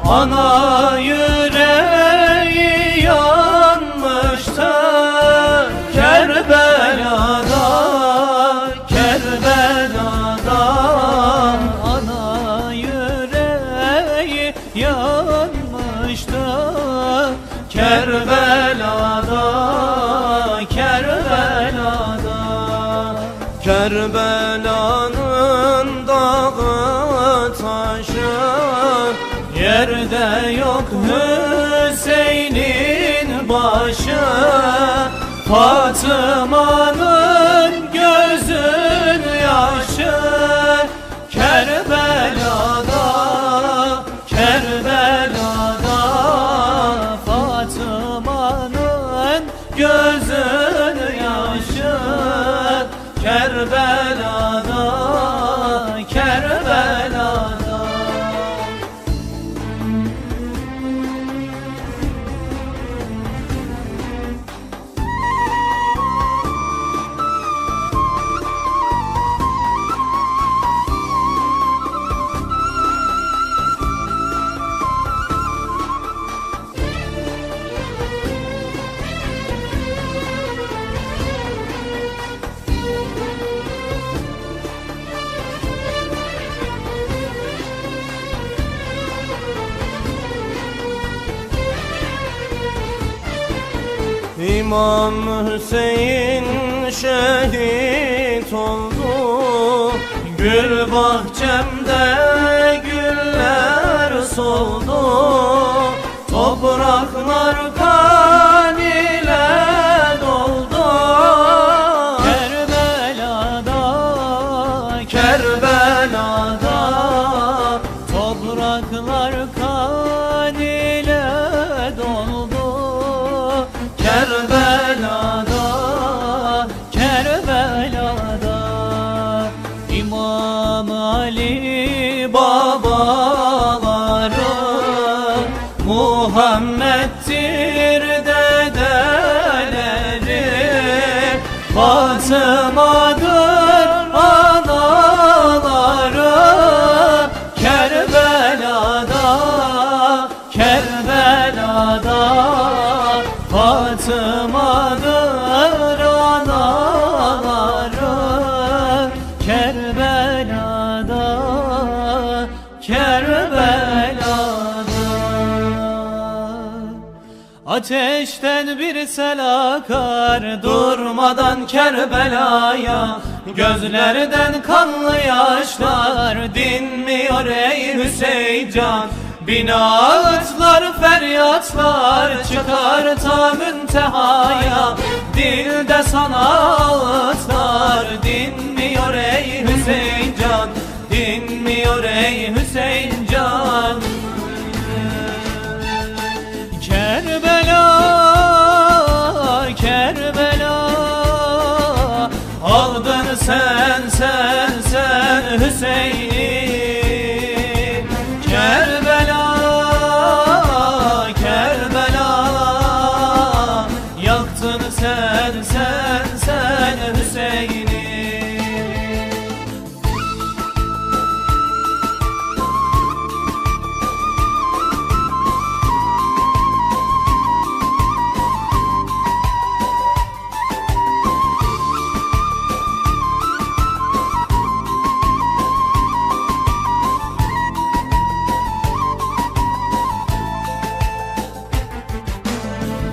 Ana yüreği yanmıştı Kerbela'da, Kerbela'da. Ana yüreği yanmıştı Kerbela'da, Kerbela'da. Kerbela'nın dağı taşı, Yerde yok Hüseyin'in başı. Fatıma'nın gözün yaşı Kerbela'da, Kerbela'da. Fatıma'nın gözün yaşı Kerbela'da, Kerbela'da. İmam Hüseyin şehit oldu, gül bahçemde güller soldu, topraklar kan ile doldu. Kerbela'da, Kerbela'da topraklar kan ile doldu. Kerbela'da Kerbela'da İmam Ali babaları Muhammed'dir dedeleri, Fatıma'dır anaları. Kerbela'da, Kerbela'da Fatıma'dır anaları. Kerbela'da, Kerbela'da ateşten bir sel akar durmadan Kerbela'ya, gözlerden kanlı yaşlar dinmiyor ey Hüseyincan. Bin ağıtlar feryatlar çıkar ta müntehaya, dilde sana ağıtlar dinmiyor ey Hüseyincan, dinmiyor ey Hüseyincan. Kerbela, Kerbela, Aldın sen Hüseyin'i. Kerbela, Kerbela, yaktın sen Hüseyin'i.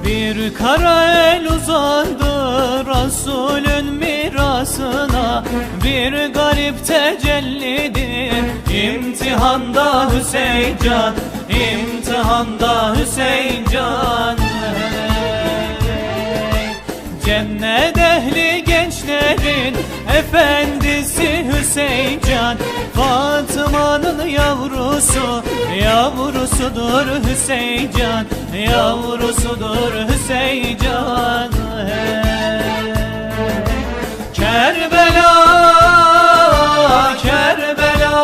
Bir kara el uzandı Resulün mirasına, bir garip tecellidir imtihanda Hüseyincan, imtihanda Hüseyincan. Cennet ehli gençlerin efendisi Hüseyincan, Fatıma'nın yavrusu, yavrusudur Hüseyincan, yavrusudur Hüseyincan. Kerbela, Kerbela,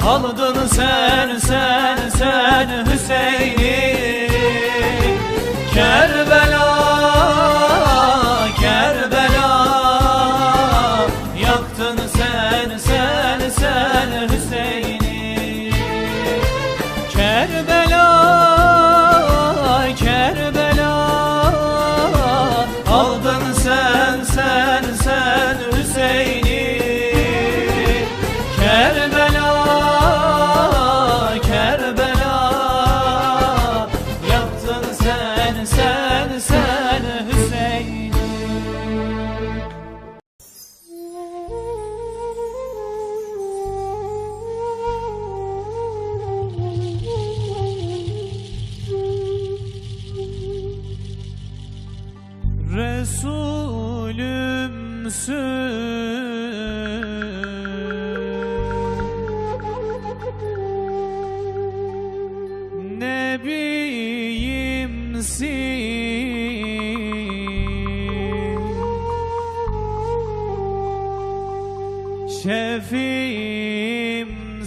aldın sen Hüseyin'i. Kerbela, Kerbela, yaktın sen Hüseyin'i. Kerbela, Kerbela, aldın sen Hüseyin'i. Kerbela, Kerbela, yaktın sen Hüseyin'i. Resulümsün, Nebiyimsin,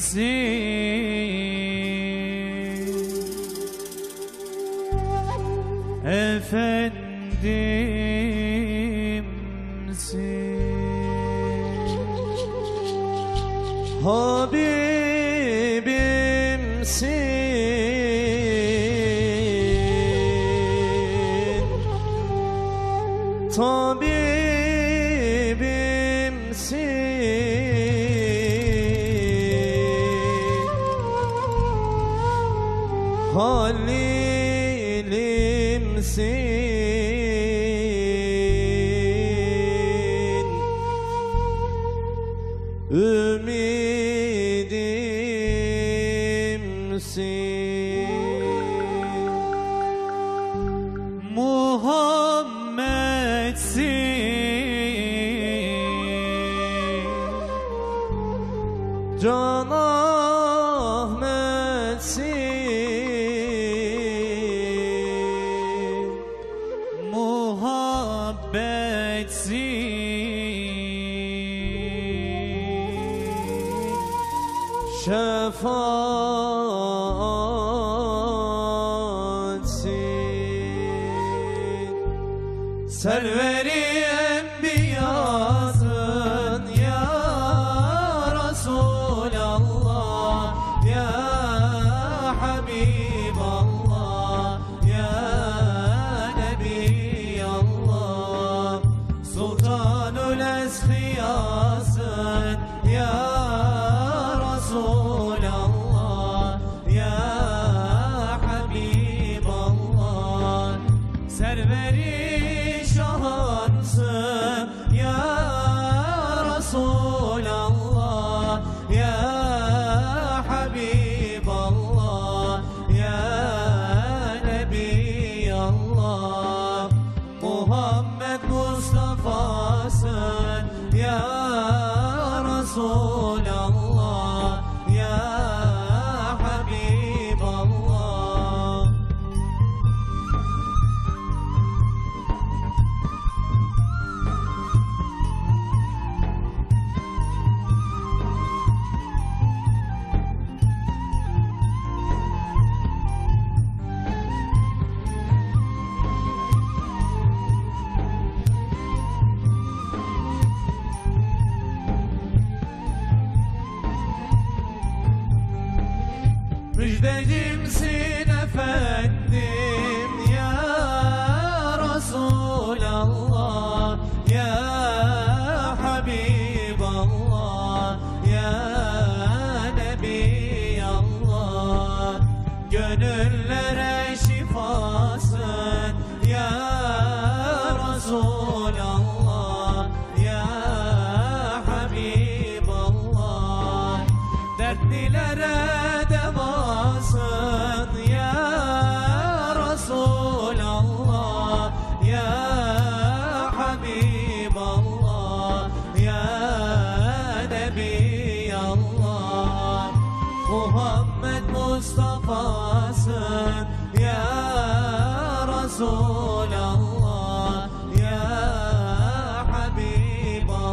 Şefimsin, Efendimsin, Habibimsin, tabibimsin, Halilimsin, ümidimsin. Muhammed'sin, Can Ahmet'sin. muhabbetsin, Şefaatsin. Serveri enbiyasın ya Resulallah, ya Habiballah, ya Nebiyallah. Sultanul Esriyasın ya Resulallah, ya Habiballah. Serveri şahansın ya Resulallah, ya Habiballah, ya Nebiyallah. Muhammed Mustafa'sın ya Resulallah, ya Habiballah. Müjdecimsin efendim ya Resulallah, ya Habiballah, ya Nebiyallah. Gönüllere şifasın ya Resulallah, ya Habiballah. Dertlilere devasın ya Resulallah, ya Habiballah, ya Nebiyallah. Muhammed Mustafa'sın ya Resulallah, ya Habiballah.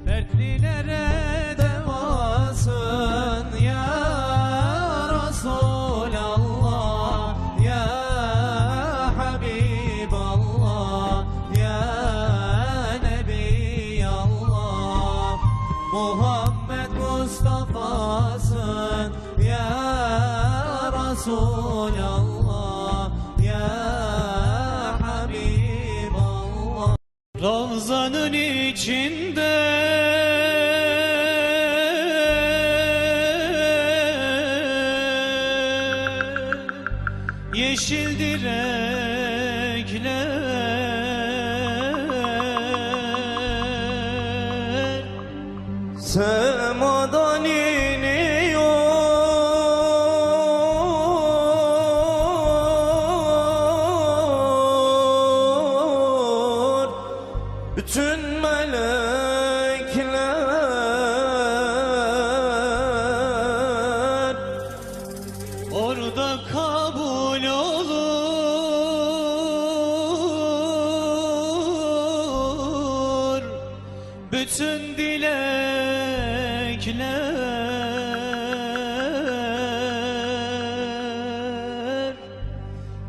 Dertlilere devasın ya Resulallah, ya Habiballah, ya Nebiyallah. Muhammed Mustafa'sın ya Resulallah, ya Habiballah. Ravzanın içinde yeşil direkler, Semadan iniyor bütün melekler. orada kabul olur bütün dilekler.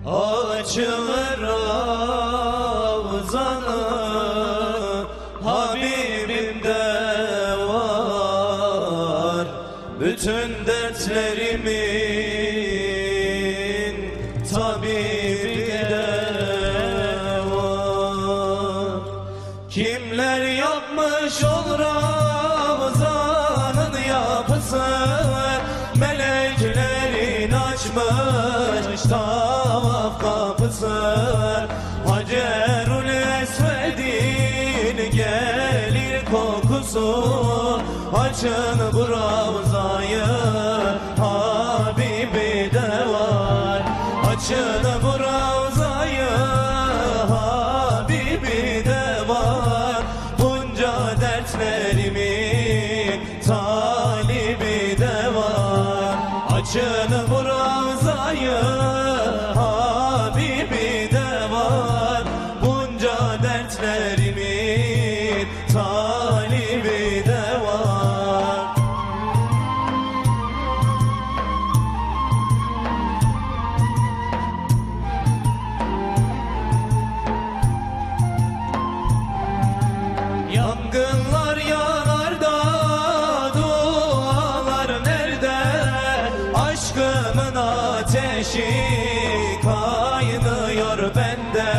Açılır Ravzanı Habibimde var, bütün dertlerimin bu Ravzanın yapısı, meleklerin açmış tavaf kapısı. Hacerül Esved'in gelir kokusu, açın bu Ravzayı, Habibi de var. Açın bu Ravzayı, Habibi de var. Bunca dertlerimin talibi de var. Açın bu Ravzayı, Habibi de var. Bunca dertlerimin talibi de var. Yangınlar yanar da dualar nerede? Aşkımın ateşi kaynıyor bende.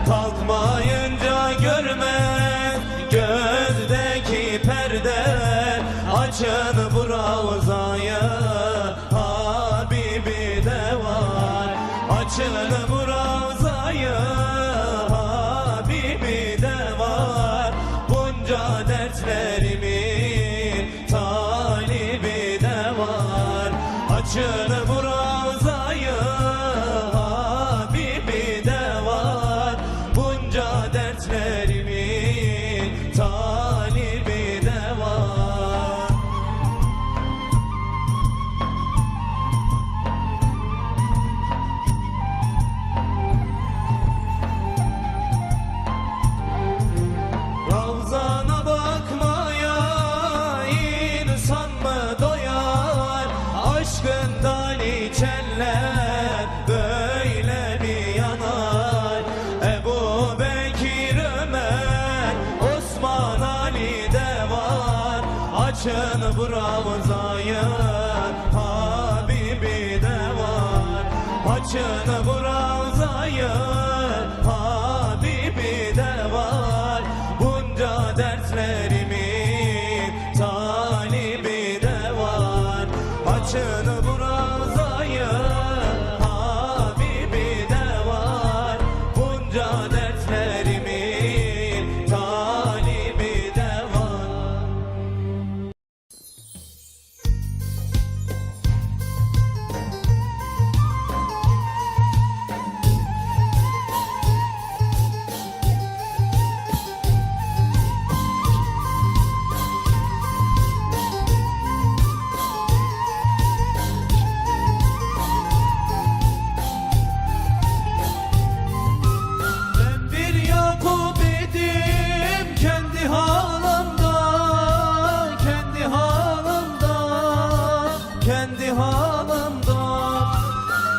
Kalkmayınca görmez gözdeki perde. Açın bu Ravzayı, Habibi de var. Açın bu Ravzayı, Habibi de var. Bunca dertlerimin talibi de var. Açın bu Ravzayı, Habibi de var. Bunca dertlerimin talibi de var. Ravzana bakmaya insan mı doyar? Aşkından içenler böyle mi yanar? Ebu Bekir, Ömer, Osman, Ali de var. Açın bu Ravzayı, Habibi de var. Açın bu Ravzayı, Habibi de var. Bunca dertlerimin talibi de var. Açın bu Ravzayı, Habibi de var. Bunca dertlerimin talibi de var. Ben bir Yakup idim kendi halimda, kendi halimda, kendi halimda.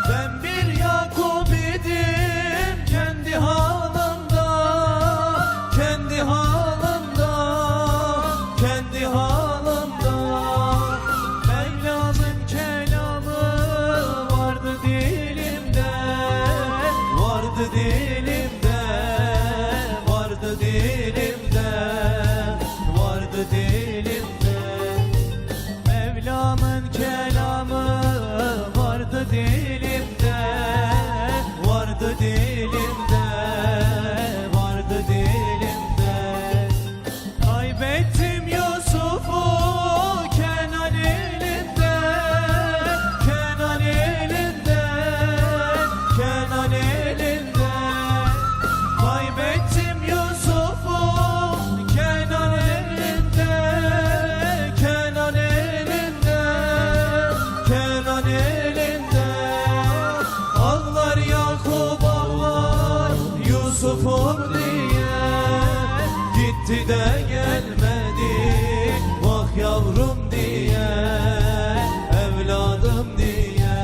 Ben bir Yakup idim kendi halimda, kendi halimda, kendi halimda. Mevlam'ın kelamı vardı dilimde, vardı dilimde, vardı dilimde, vardı dilimde. Mevlam'ın kelamı vardı dilimde, vardı dilimde, vardı dilimde. Kaybettim Yusuf'u Kenan elinde, Kenan elinde, Kenan elinde. Kaybettim Yusuf'u Kenan elinde, Kenan elinde, Kenan elinde. Ağlar Yakup ağlar Yusuf'um diye, gitti de gelmedi vah yavrum diye, evladım diye.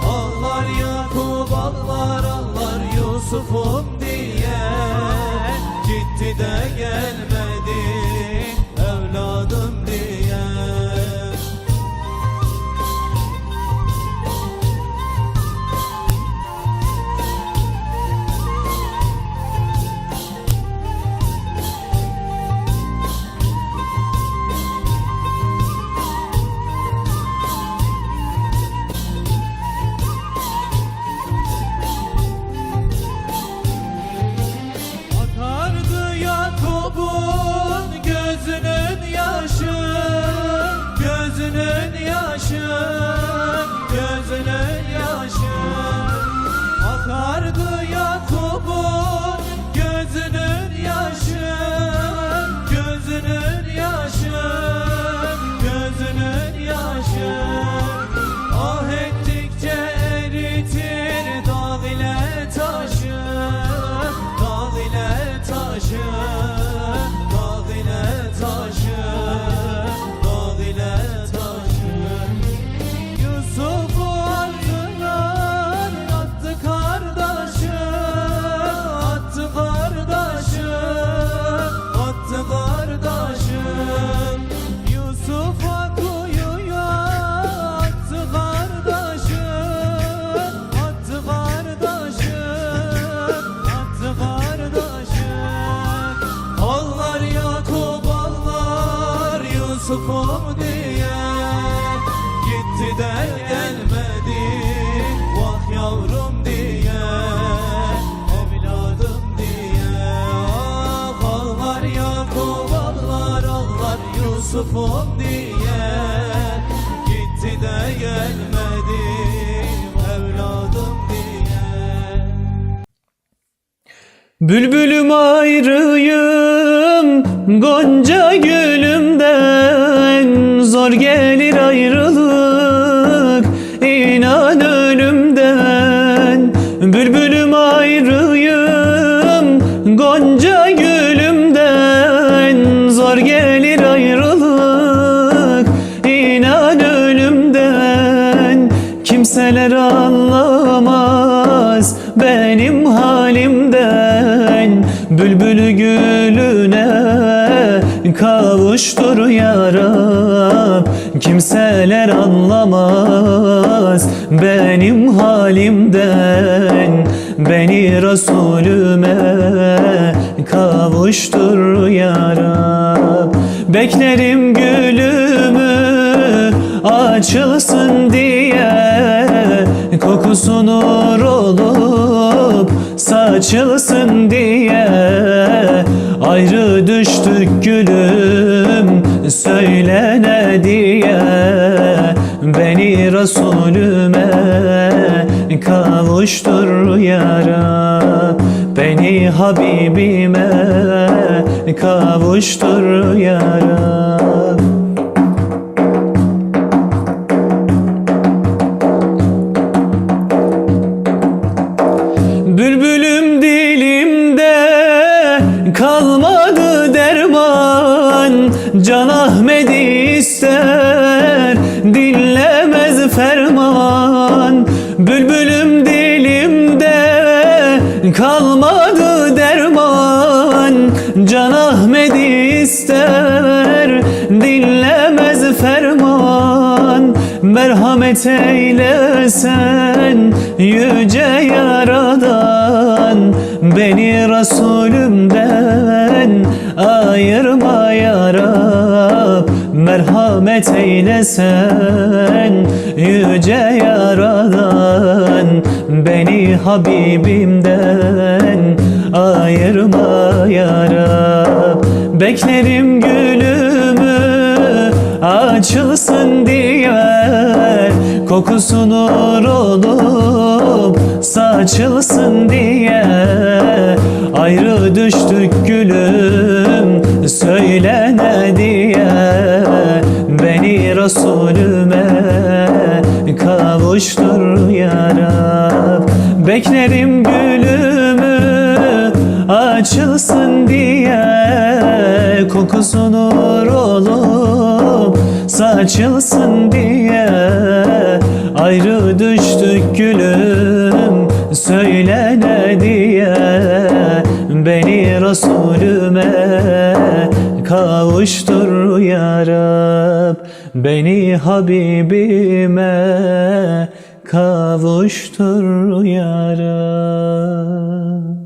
Ağlar Yakup ağlar ağlar Yusuf'um diye, gitti de gelmedi evladım diye. Yusuf'um diye, gitti de gelmedi evladım diye. Bülbülüm ayrıyım Gonca gülümden, zor gelir ayrılık inan ölümden. Bülbülüm ayrıyım Gonca gülümden, zor gelir ayrılık inan ölümden. Kimseler anlamaz benim halimden, bülbülü gülüne kavuştur ya Rab. Kimseler anlamaz benim halimden, beni Resulüme kavuştur ya Rab. Beklerim gülümü açılsın diye, kokusu nur olup saçılsın diye. Ayrı düştük gülüm söyle ne diye, beni Resulüme kavuştur ya Rab. Beni Habibime kavuştur ya Rab. Bülbülüm dilimde kalmadı derman, Can Ahmet'i ister dinlemez ferman. Bülbülüm dilimde kalmadı derman, Can Ahmet'i ister dinlemez ferman. Merhamet eylesen yüce Yaradan, beni Resulümden ayırma ya Rab. Merhamet eylesen yüce Yaradan, beni Habibimden ayırma ya Rab. Beklerim gülümü açılsın diye, kokusu nur olup saçılsın diye. Ayrı düştük gülüm söyle ne diye, beni Resulüme kavuştur ya Rab. Beklerim gülümü açılsın diye, kokusu nur olup saçılsın diye. Ayrı düştük gülüm söyle ne diye, beni Resulüme kavuştur ya Rab. Beni Habibime kavuştur ya Rab.